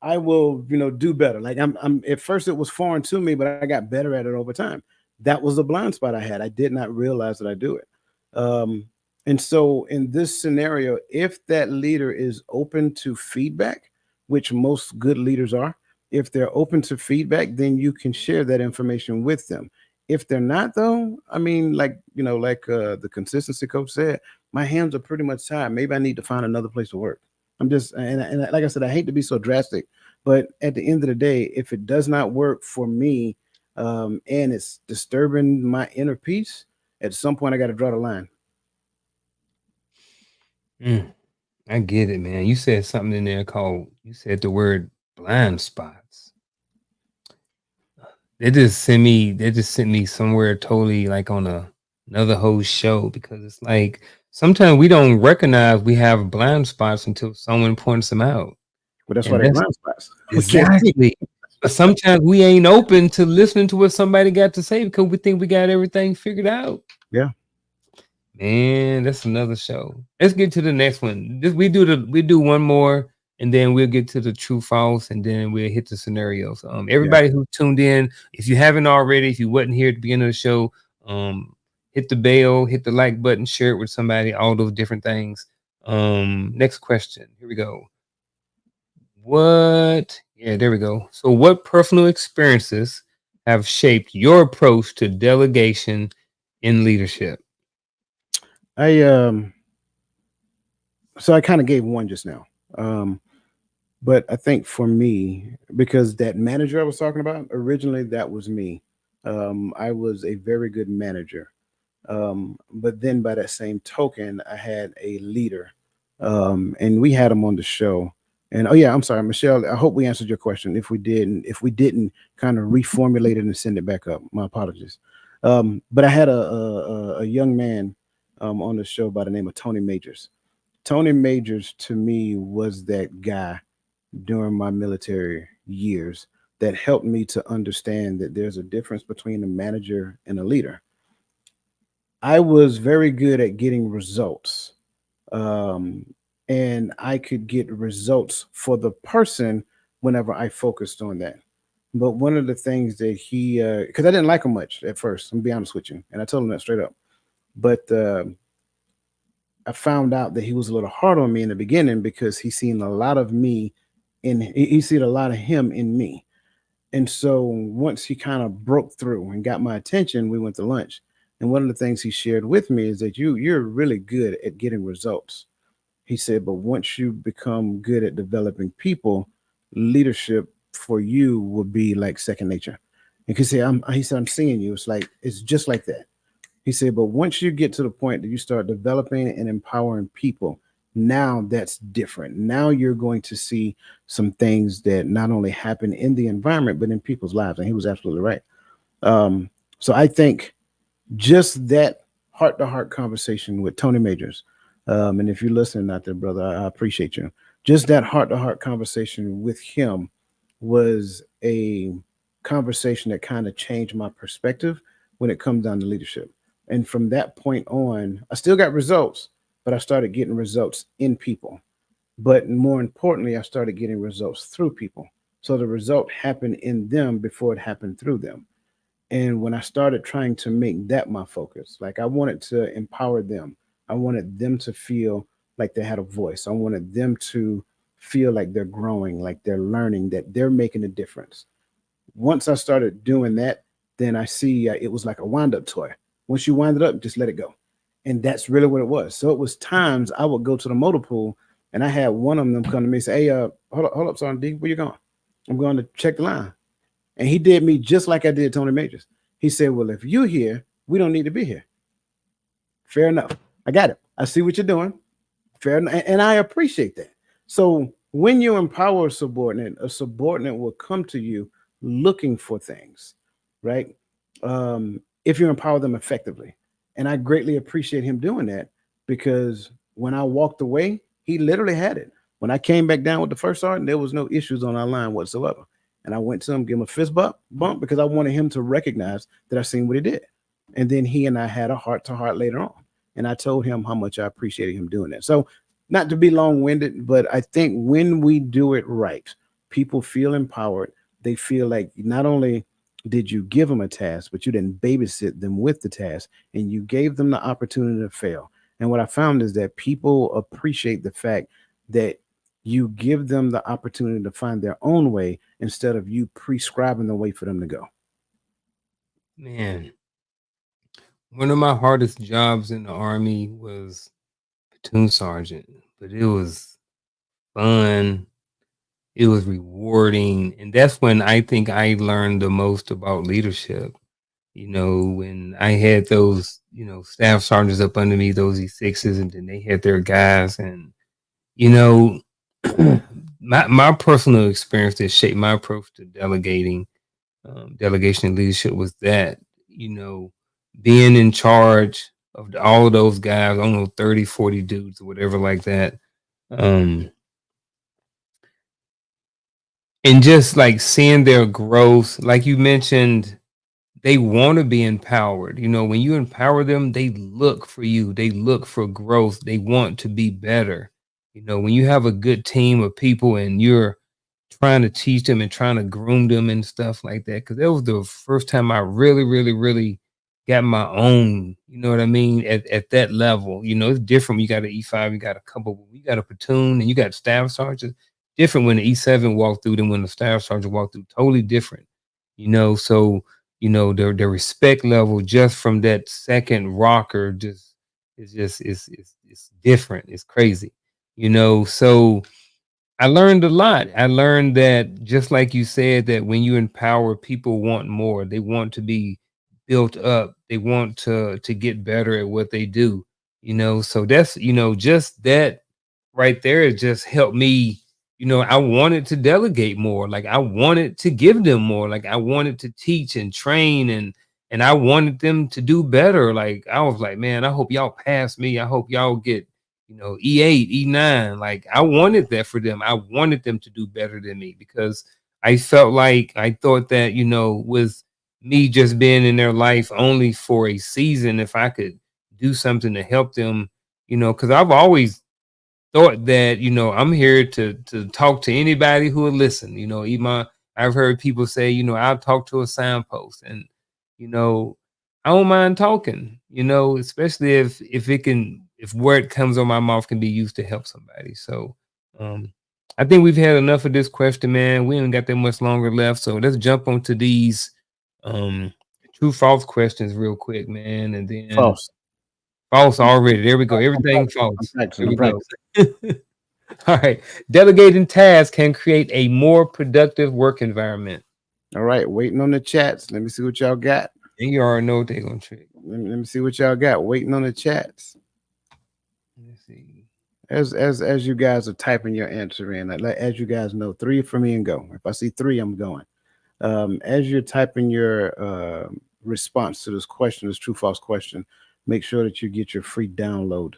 I will, do better. Like I'm at first it was foreign to me, but I got better at it over time. That was a blind spot I had. I did not realize that I do it. Um, and so in this scenario, if that leader is open to feedback, which most good leaders are, if they're open to feedback, then you can share that information with them. If they're not, though, I mean, like the consistency coach said, my hands are pretty much tied. Maybe I need to find another place to work. I'm just and like I said, I hate to be so drastic, but at the end of the day, if it does not work for me, and it's disturbing my inner peace, at some point I got to draw the line. Mm, I get it, man. You said something in there called. You said the word blind spots. They just sent me somewhere totally like on another whole show because it's like sometimes we don't recognize we have blind spots until someone points them out. But that's why And they're that's blind spots. We can't see. exactly. But sometimes we ain't open to listening to what somebody got to say because we think we got everything figured out. Yeah, Man, that's another show. Let's get to the next one. We do one more, and then we'll get to the true false, and then we'll hit the scenarios. yeah, Everybody who tuned in, if you haven't already, if you wasn't here at the beginning of the show, hit the bell, hit the like button, share it with somebody, all those different things. Next question. Here we go. What? Yeah, there we go. So, what personal experiences have shaped your approach to delegation in leadership? I so I kind of gave one just now. Um, But I think for me, because that manager I was talking about, originally that was me. I was a very good manager. But then by that same token, I had a leader. And we had him on the show. And oh yeah, I'm sorry, Michelle. I hope we answered your question. If we didn't, kind of reformulate it and send it back up. My apologies. But I had a young man on the show by the name of Tony Majors. Tony Majors to me was that guy during my military years that helped me to understand that there's a difference between a manager and a leader. I was very good at getting results, um, and I could get results for the person whenever I focused on that. But one of the things that because I didn't like him much at first, I'm gonna be honest with you, and I told him that straight up. But I found out that he was a little hard on me in the beginning because he seen a lot of me he seen a lot of him in me. And so once he kind of broke through and got my attention, we went to lunch. And one of the things he shared with me is that you're really good at getting results. He said, but once you become good at developing people, leadership for you will be like second nature. And he said, I'm seeing you. It's just like that. He said, but once you get to the point that you start developing and empowering people, now that's different. Now you're going to see some things that not only happen in the environment, but in people's lives. And he was absolutely right. Um, so I think just that heart to heart conversation with Tony Majors. And if you're listening out there, brother, I appreciate you. Just that heart to heart conversation with him was a conversation that kind of changed my perspective when it comes down to leadership. And from that point on, I still got results, but I started getting results in people. But more importantly, I started getting results through people. So the result happened in them before it happened through them. And when I started trying to make that my focus, like I wanted to empower them, I wanted them to feel like they had a voice. I wanted them to feel like they're growing, like they're learning, that they're making a difference. Once I started doing that, then I see it was like a wind up toy. Once you wind it up, just let it go. And that's really what it was. So it was times I would go to the motor pool and I had one of them come to me and say, "Hey, hold up, Sergeant D, where you going?" "I'm going to check the line." And he did me just like I did Tony Majors. He said, "Well, if you're here, we don't need to be here." Fair enough. I got it. I see what you're doing. Fair enough. And I appreciate that. So when you empower a subordinate will come to you looking for things, right? If you empower them effectively. And I greatly appreciate him doing that because when I walked away, he literally had it. When I came back down with the first sergeant, there was no issues on our line whatsoever. And I went to him, give him a fist bump because I wanted him to recognize that I seen what he did. And then he and I had a heart to heart later on. And I told him how much I appreciated him doing that. So, not to be long winded, but I think when we do it right, people feel empowered. They feel like not only did you give them a task, but you didn't babysit them with the task and you gave them the opportunity to fail. And what I found is that people appreciate the fact that you give them the opportunity to find their own way instead of you prescribing the way for them to go. Man, one of my hardest jobs in the Army was platoon sergeant, but it was fun. It was rewarding. And that's when I think I learned the most about leadership. When I had those, staff sergeants up under me, those E6s, and then they had their guys. And, you know, my personal experience that shaped my approach to delegation and leadership was that, you know, being in charge of all of those guys, I don't know, 30, 40 dudes or whatever like that. Um, and just like seeing their growth, like you mentioned, they want to be empowered. When you empower them, they look for you, they look for growth, they want to be better. When you have a good team of people and you're trying to teach them and trying to groom them and stuff like that. Because that was the first time I really, really, really got my own, you know what I mean, at that level. It's different. You got an E5, you got a couple, you got a platoon, and you got staff sergeants. Different when the E7 walked through than when the staff sergeant walked through. Totally different. So the respect level just from that second rocker just is just it's different. It's crazy. So I learned a lot. I learned that just like you said, that when you empower, people want more. They want to be built up. They want to get better at what they do. So that's just that right there just helped me. I wanted to delegate more. Like I wanted to give them more. Like I wanted to teach and train and I wanted them to do better. Like I was like, man, I hope y'all pass me. I hope y'all get E8, E9. Like I wanted that for them. I wanted them to do better than me because I thought that, with me just being in their life only for a season, if I could do something to help them, because I've always thought that, I'm here to talk to anybody who will listen. Even I've heard people say, I'll talk to a signpost and, you know, I don't mind talking, especially if word comes on my mouth can be used to help somebody. So I think we've had enough of this question, man. We ain't got that much longer left. So let's jump onto these um true false questions real quick, man. And then False. false already. There we go. I'm Everything practicing. I'm false. practicing. There I'm we go. practicing. All right. Delegating tasks can create a more productive work environment. All right. Waiting on the chats. Let me see what y'all got. And you already know what they're gonna trick. Let me see what y'all got. Waiting on the chats. Let's see. As you guys are typing your answer in, as you guys know, three for me and go. If I see three, I'm going. As you're typing your response to this question, this true false question, make sure that you get your free download,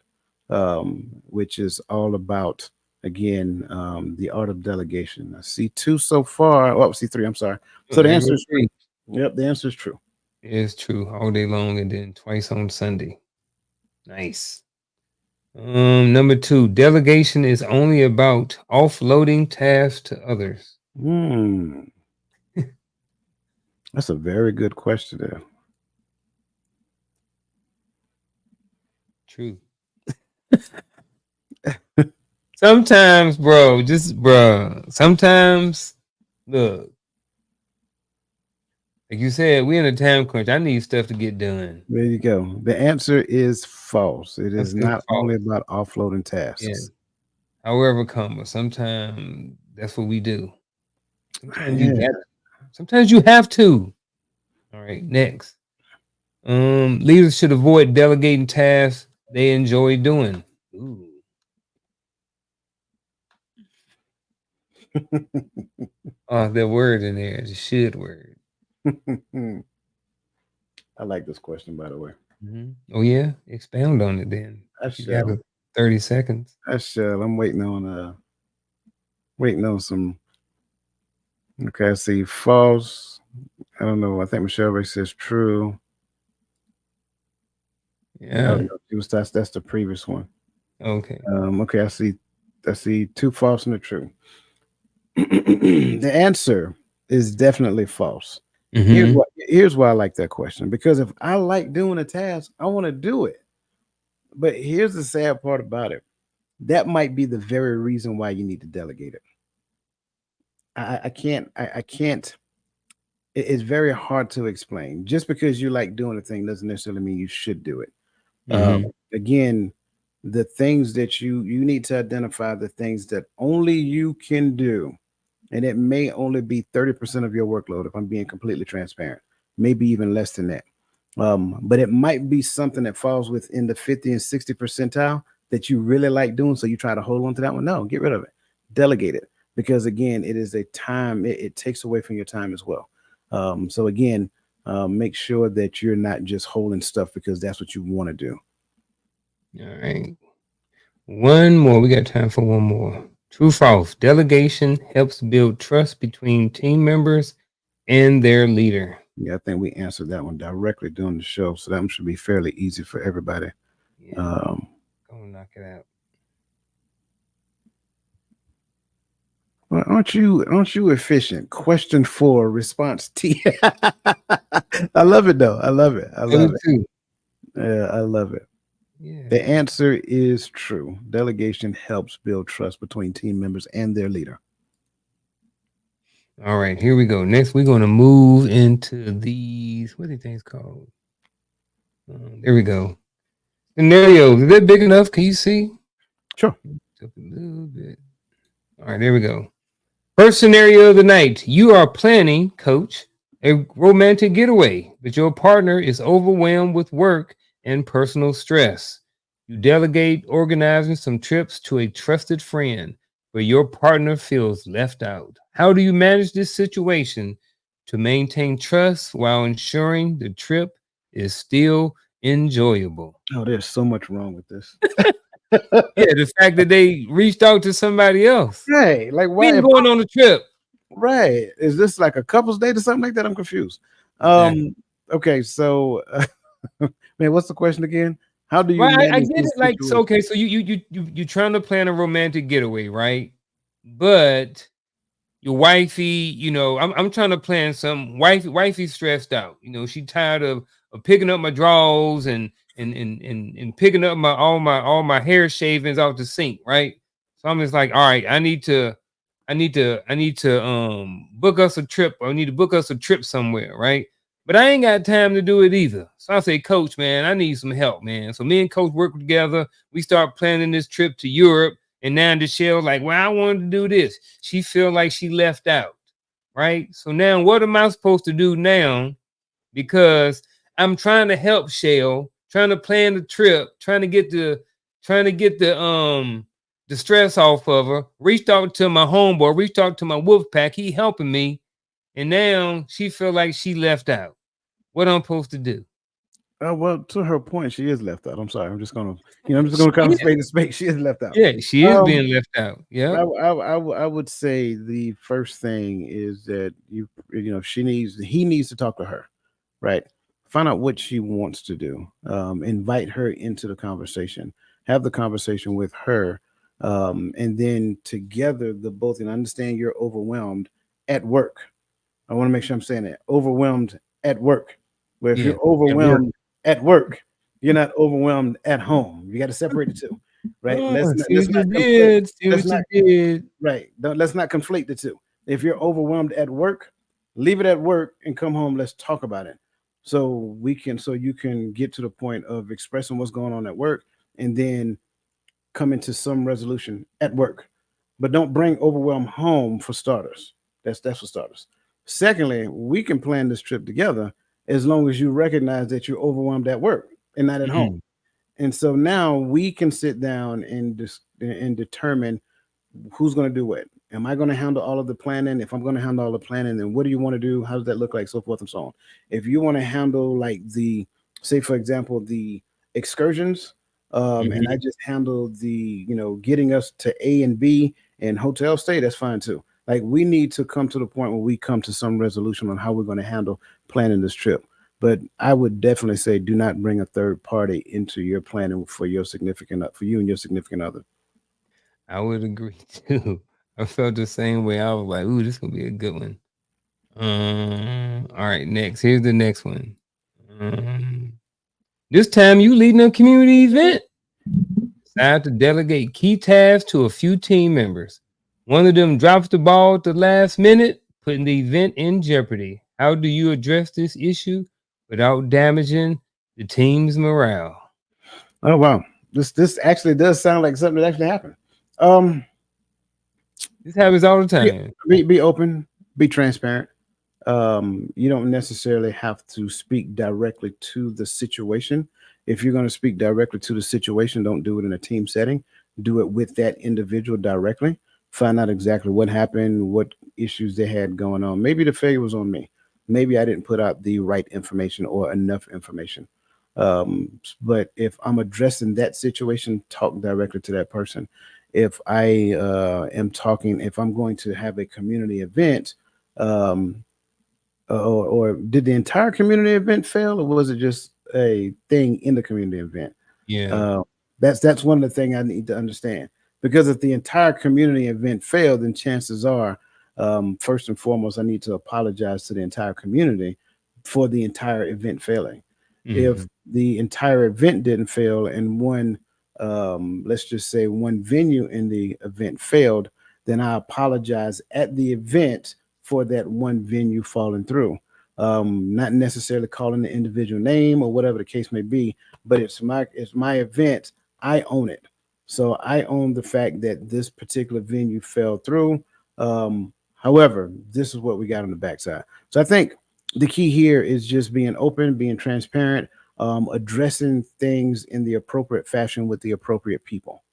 which is all about Again, the Art of Delegation. I see two so far. Oh, I see three. I'm sorry. Oh, So the there answer goes is true. three. Yep, the answer is true. It's true. All day long and then twice on Sunday. Nice. Number two, delegation is only about offloading tasks to others. Hmm, that's a very good question there. True. Sometimes, bro, just bro. Sometimes, look, like you said, we in a time crunch. I need stuff to get done. There you go. The answer is false. It That's is his not fault. only about offloading Yeah. tasks. However, comma. Sometimes that's what we do. Sometimes you Yeah. got. Sometimes you have to. All right. Next. Leaders should avoid delegating tasks they enjoy doing. Ooh. Oh, the word in there, the should word. I like this question, by the way. Oh yeah, expound on it then. I If you got shall. 30 seconds. I shall. I'm waiting on some. Okay, I see false. I don't know. I think Michelle Ray says true. Oh Yeah. no, she was that's the previous one. Okay. Okay, I see two false and a true. The answer is definitely false. Mm-hmm. Here's why I like that question, because if I like doing a task, I want to do it. But here's the sad part about it. That might be the very reason why you need to delegate it. I can't. It's very hard to explain. Just because you like doing a thing doesn't necessarily mean you should do it. Um, Mm-hmm. Again, the things that you need to identify the things that only you can do, and it may only be 30% of your workload. If I'm being completely transparent, maybe even less than that. But it might be something that falls within the 50 and 60 percentile that you really like doing. So you try to hold on to that one. No, get rid of it. Delegate it. Because again, it is a time, it takes away from your time as well. So again, make sure that you're not just holding stuff because that's what you want to do. All right. One more. We got time for one more. True, false. Delegation helps build trust between team members and their leader. Yeah, I think we answered that one directly during the show. So that one should be fairly easy for everybody. Yeah. Um, Go knock it out. Well, aren't you efficient? Question four, response T. I love it though. I love it. I Number love it. two. Yeah, I love it. The Yeah. answer is true. Delegation helps build trust between team members and their leader. All right. Here we go. Next, we're going to move into these. What are these things called? There we go. Scenarios. Is that big enough? Can you see? Sure. Up a little bit. All right. There we go. First scenario of the night. You are planning, coach, a romantic getaway, but your partner is overwhelmed with work and personal stress. You delegate organizing some trips to a trusted friend, but your partner feels left out. How do you manage this situation to maintain trust while ensuring the trip is still enjoyable? Oh, there's so much wrong with this. Yeah, the fact that they reached out to somebody else. Right. Like We why ain't if going on a trip. right. Is this like a couple's date or something like that? I'm confused. Exactly. Okay, so man, what's the question again? How do you Right, I manage get this it. Like, so situation? okay, so you trying to plan a romantic getaway, right? But your wifey, I'm trying to plan some wifey stressed out. She tired of picking up my drawers and picking up all my hair shavings off the sink, right? So I'm just like, all right, I need to book us a trip, or I need to book us a trip somewhere, right? But I ain't got time to do it either. So I say, Coach, man, I need some help, man. So me and Coach work together. We start planning this trip to Europe. And now Deshelle, like, well, I wanted to do this. She feel like she left out, right? So now what am I supposed to do now? Because I'm trying to help Shell, trying to plan the trip, trying to get the stress off of her. Reached out to my homeboy, reached out to my wolf pack. He helping me. And now she feel like she left out. What I'm supposed to do? Well, to her point, she is left out. I'm sorry. I'm just gonna call a Yeah, spade a spade. She is left out. yeah, she is Um, being left out. I, Yep. I would say the first thing is that he needs to talk to her, right? Find out what she wants to do. Invite her into the conversation. Have the conversation with her, and then together the both and understand you're overwhelmed at work. I want to make sure I'm saying that. Overwhelmed at work. Where if Yeah. you're At work. overwhelmed at work, you're not overwhelmed at home. You got to separate the two, right? Oh, see Let's what you not conflict. did. See Let's what not you did. right. Let's not conflate the two. If you're overwhelmed at work, leave it at work and come home. Let's talk about it. So you can get to the point of expressing what's going on at work and then come into some resolution at work. But don't bring overwhelm home for starters. That's for starters. Secondly, we can plan this trip together as long as you recognize that you're overwhelmed at work and not at home. Mm, And so now we can sit down and determine who's going to do what. Am I going to handle all of the planning? If I'm going to handle all the planning, then what do you want to do? How does that look like? So forth and so on. If you want to handle like say for example, the excursions, and I mhm. just handle getting us to A and B and hotel stay, that's fine too. Like we need to come to the point where we come to some resolution on how we're going to handle planning this trip. But I would definitely say do not bring a third party into your planning for you and your significant other. I would agree too. I felt the same way. I was like, "Ooh, this gonna be a good one." All right, next. Here's the next one. Um, this time you leading a community event. Decide to delegate key tasks to a few team members. One of them drops the ball at the last minute, putting the event in jeopardy. How do you address this issue without damaging the team's morale? Oh wow, this actually does sound like something that actually happened. Um, This happens all the be, time. be open, be transparent. You don't necessarily have to speak directly to the situation. If you're going to speak directly to the situation, don't do it in a team setting. Do it with that individual directly. Find out exactly what happened, what issues they had going on. Maybe the failure was on me. Maybe I didn't put out the right information or enough information. But if I'm addressing that situation, talk directly to that person. If I if I'm going to have a community event, um, or did the entire community event fail, or was it just a thing in the community event? Yeah. Uh, that's one of the things I need to understand. Because if the entire community event failed, then chances are, first and foremost, I need to apologize to the entire community for the entire event failing. If Mhm. the entire event didn't fail and let's just say one venue in the event failed, then I apologize at the event for that one venue falling through. Not necessarily calling the individual name or whatever the case may be, but it's my event. I own it. So I own the fact that this particular venue fell through. However, this is what we got on the backside. So I think the key here is just being open, being transparent, addressing things in the appropriate fashion with the appropriate people.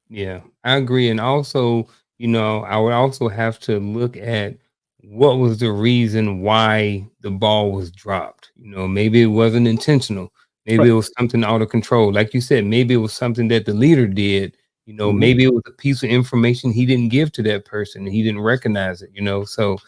Yeah, I agree. And also, I would also have to look at what was the reason why the ball was dropped. Maybe it wasn't intentional. Maybe Right. it was something out of control. Like you said, maybe it was something that the leader did. Hmm. Maybe it was a piece of information he didn't give to that person and he didn't recognize it. So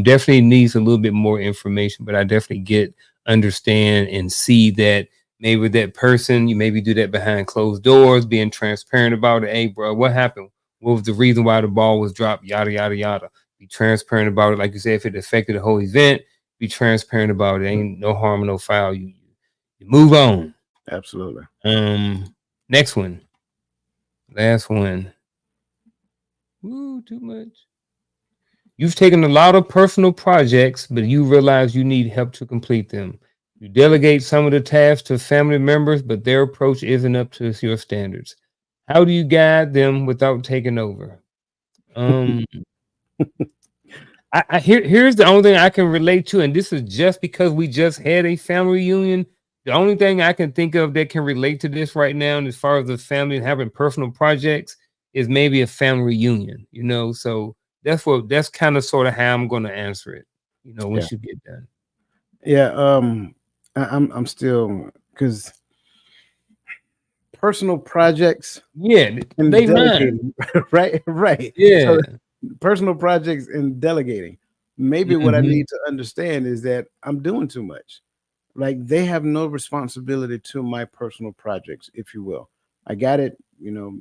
definitely needs a little bit more information, but I definitely understand and see that maybe with that person, you maybe do that behind closed doors, being transparent about it. Hey, bro, what happened? What was the reason why the ball was dropped? Yada, yada, yada. Be transparent about it. Like you said, if it affected the whole event, be transparent about it. Ain't no harm, no foul. You move on. Absolutely. Next one. Last one. Ooh, too much. You've taken a lot of personal projects, but you realize you need help to complete them. You delegate some of the tasks to family members, but their approach isn't up to your standards. How do you guide them without taking over? Um, here's the only thing I can relate to, and this is just because we just had a family reunion. The only thing I can think of that can relate to this right now, and as far as the family and having personal projects, is maybe a family reunion. So that's kind of sort of how I'm going to answer it. Yeah. Once you get done. Yeah. I'm still because personal projects Yeah, and they mine. delegating, right. So Yeah. personal projects and delegating. Maybe what I Mhm. need to understand is that I'm doing too much. Like they have no responsibility to my personal projects, if you will. I got it,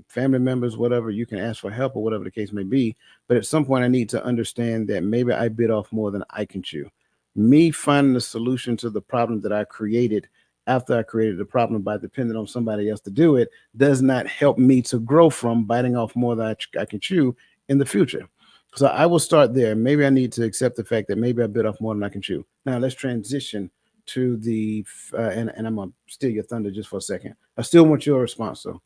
family members, whatever, you can ask for help or whatever the case may be. But at some point, I need to understand that maybe I bit off more than I can chew. Me finding the solution to the problem that I created after I created the problem by depending on somebody else to do it does not help me to grow from biting off more than I can chew in the future. So I will start there. Maybe I need to accept the fact that maybe I bit off more than I can chew. Now let's transition to and I'm gonna steal your thunder just for a second. I still want your response though.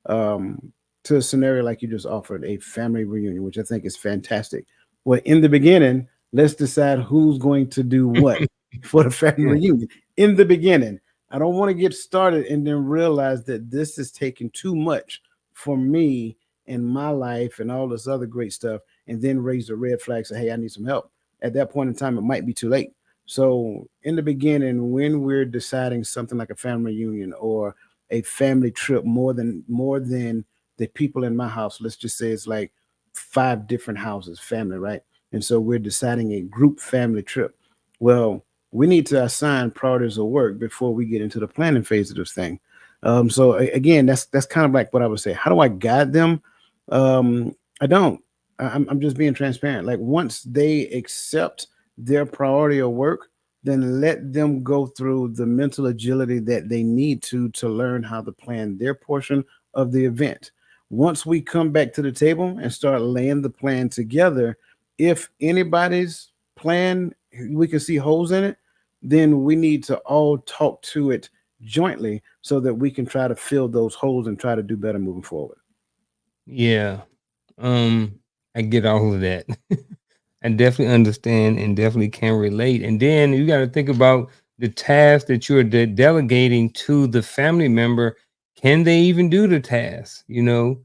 To a scenario like you just offered, a family reunion, which I think is fantastic. Well, in the beginning, let's decide who's going to do what for the family Yeah. reunion. In the beginning, I don't want to get started and then realize that this is taking too much for me in my life and all this other great stuff, and then raise the red flag, say, hey, I need some help. At that point in time, it might be too late. So in the beginning, when we're deciding something like a family reunion or a family trip, more than the people in my house, let's just say it's like 5 different houses, family, right? And so we're deciding a group family trip. Well, we need to assign priorities of work before we get into the planning phase of this thing. So again, that's kind of like what I would say. How do I guide them? I don't. I'm just being transparent. Like once they accept their priority of work, then let them go through the mental agility that they need to learn how to plan their portion of the event. Once we come back to the table and start laying the plan together, if anybody's plan we can see holes in it, then we need to all talk to it jointly so that we can try to fill those holes and try to do better moving forward. Yeah. I get all of that. I definitely understand and definitely can relate. And then you got to think about the task that you're delegating to the family member. Can they even do the task? You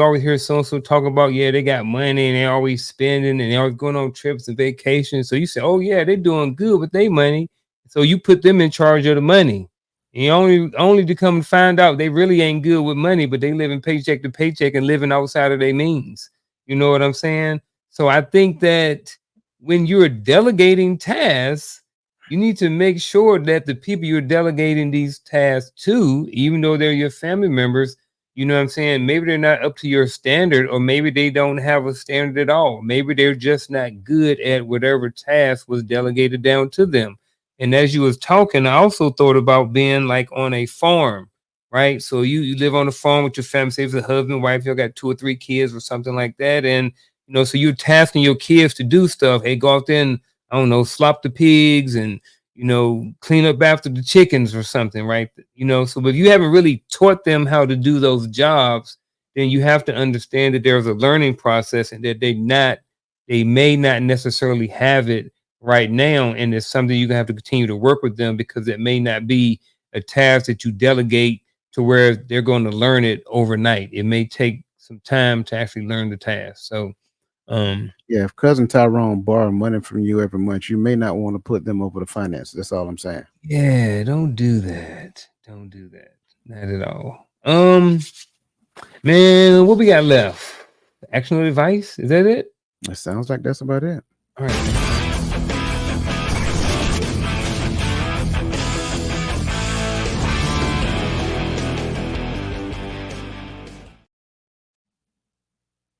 always hear so and so talk about, yeah, they got money and they always spending and they always going on trips and vacations. So you say, oh yeah, they're doing good with their money. So you put them in charge of the money. And you only to come and find out they really ain't good with money, but they living paycheck to paycheck and living outside of their means. You know what I'm saying? So I think that when you're delegating tasks, you need to make sure that the people you're delegating these tasks to, even though they're your family members, you know what I'm saying? Maybe they're not up to your standard, or maybe they don't have a standard at all. Maybe they're just not good at whatever task was delegated down to them. And as you was talking, I also thought about being like on a farm, right? So you live on a farm with your family, say it's a husband, wife, you got 2 or 3 kids or something like that. And so you're tasking your kids to do stuff. Hey, go out there and I don't know, slop the pigs and clean up after the chickens or something, right? So but if you haven't really taught them how to do those jobs, then you have to understand that there's a learning process and that they may not necessarily have it right now. And it's something you're gonna have to continue to work with them because it may not be a task that you delegate to where they're going to learn it overnight. It may take some time to actually learn the task. So um, Yeah, if cousin Tyrone borrow money from you every month, you may not want to put them over the finances. That's all I'm saying. yeah, don't do that. Don't do that. Not at all. Man, what we got left? Actionable advice? Is that it? It sounds like that's about it. All right.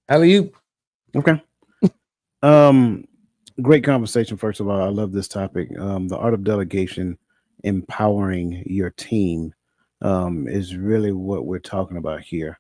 Alley oop. Okay. Um, Great conversation. First of all, I love this topic. The art of delegation, empowering your team, is really what we're talking about here.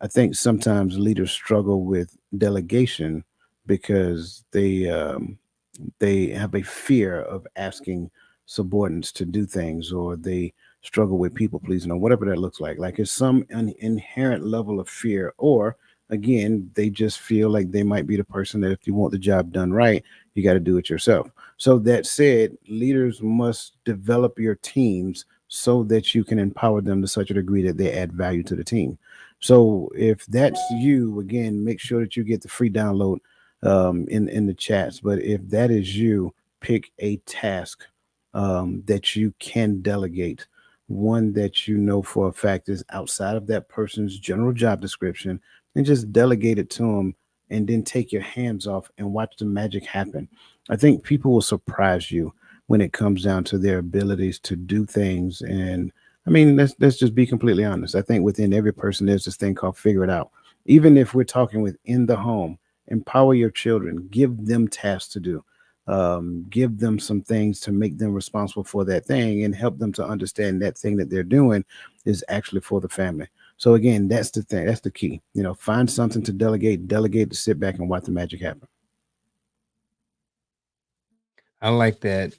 I think sometimes leaders struggle with delegation because they have a fear of asking subordinates to do things, or they struggle with people pleasing, or whatever that looks like. Like it's some inherent level of fear, or again, they just feel like they might be the person that if you want the job done right, you got to do it yourself. So that said, leaders must develop your teams so that you can empower them to such a degree that they add value to the team. So if that's you, again, make sure that you get the free download in the chats. But if that is you, pick a task that you can delegate, one that you know for a fact is outside of that person's general job description, and just delegate it to them, and then take your hands off and watch the magic happen. I think people will surprise you when it comes down to their abilities to do things. And I mean, let's just be completely honest. I think within every person there's this thing called figure it out. Even if we're talking within the home, empower your children, give them tasks to do, give them some things to make them responsible for that thing, and help them to understand that thing that they're doing is actually for the family. So again, that's the thing. That's the key. Find something to delegate. Delegate to sit back and watch the magic happen. I like that.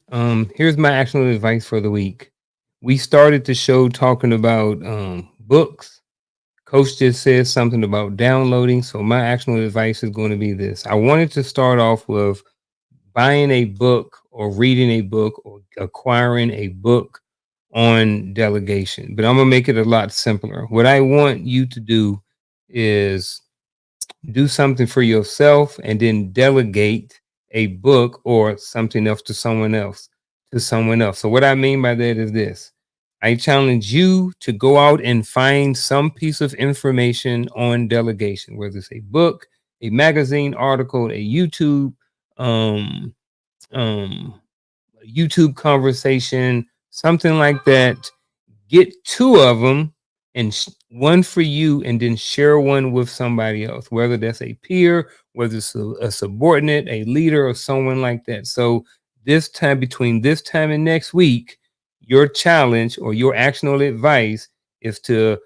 Here's my actual advice for the week. We started the show talking about books. Coach just said something about downloading. So my actual advice is going to be this. I wanted to start off with buying a book or reading a book or acquiring a book on delegation, but I'm going to make it a lot simpler. What I want you to do is do something for yourself and then delegate a book or something else to someone else, So what I mean by that is this. I challenge you to go out and find some piece of information on delegation, whether it's a book, a magazine article, a um, um, YouTube conversation, something like that. Get two of them and one for you, and then share one with somebody else, whether that's a peer, whether it's a subordinate, a leader, or someone like that. So this time, between this time and next week, your challenge or your actionable advice is to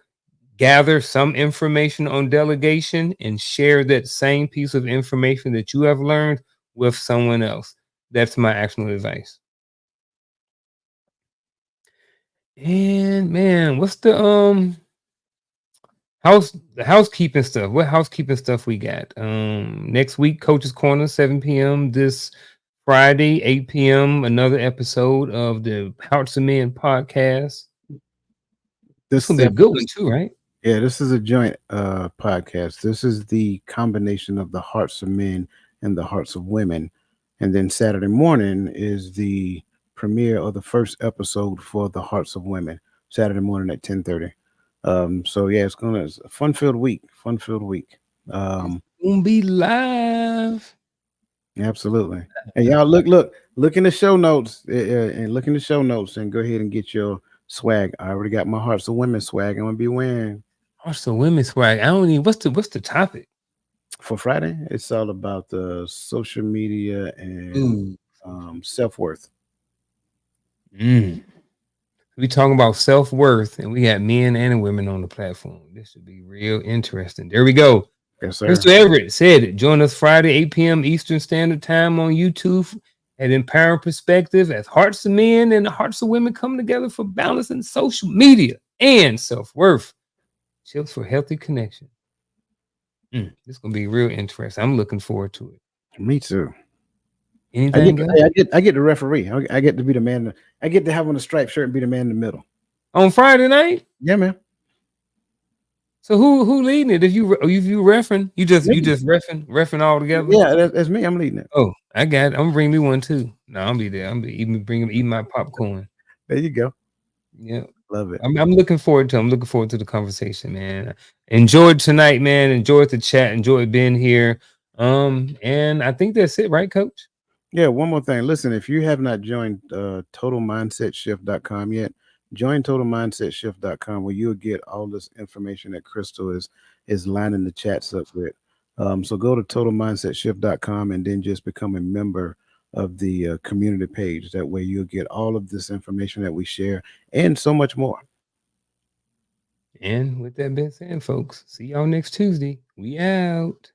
gather some information on delegation and share that same piece of information that you have learned with someone else. That's my actionable advice. And man, what's the housekeeping stuff? What housekeeping stuff we got? Next week, Coach's Corner, 7 p.m. This Friday, 8 p.m. Another episode of the Hearts of Men podcast. This will This be a good one too, right? Yeah, this is a joint podcast. This is the combination of the Hearts of Men and the Hearts of Women. And then Saturday morning is the premiere of the first episode for the Hearts of Women, Saturday morning at 10:30. So yeah, it's a fun-filled week. Fun-filled week. It's Um, gonna be live. absolutely. And y'all look in the show notes, and look in the show notes and go ahead and get your swag. I already got my Hearts of Women swag I'm gonna be wearing. Also, women's swag. I don't even. What's the topic? For Friday. It's all about the social media and Ooh. self-worth. Mm. We talking about self-worth, and we got men and women on the platform. This should be real interesting. There we go. Yes, sir. Mr. Everett said it. Join us Friday, 8 p.m. Eastern Standard Time on YouTube at Empowering Perspective as Hearts of Men and the Hearts of Women come together for balance in social media and self-worth. Tips for healthy connection. This is going to be real interesting. I'm looking forward to it. Me too. Anything else? I get the referee. I get to be the man. I get to have on a striped shirt and be the man in the middle. On Friday night? Yeah, man. So who leading it? If you referring, you just referring all together. Yeah, that's me. I'm leading it. Oh, I got it. I'm gonna bring me one too. No, I'll be there. I'm be eating my popcorn. There you go. Yeah, Love it. I'm looking forward to. I'm looking forward to the conversation, man. Enjoyed tonight, man. Enjoyed the chat. Enjoyed being here. And I think that's it, right, Coach? Yeah, one more thing. Listen, if you have not joined totalmindsetshift.com yet, join totalmindsetshift.com, where you'll get all this information that Crystal is lining the chats up with. So go to totalmindsetshift.com and then just become a member of the community page. That way you'll get all of this information that we share and so much more. And with that being said, folks, see y'all next Tuesday. We out.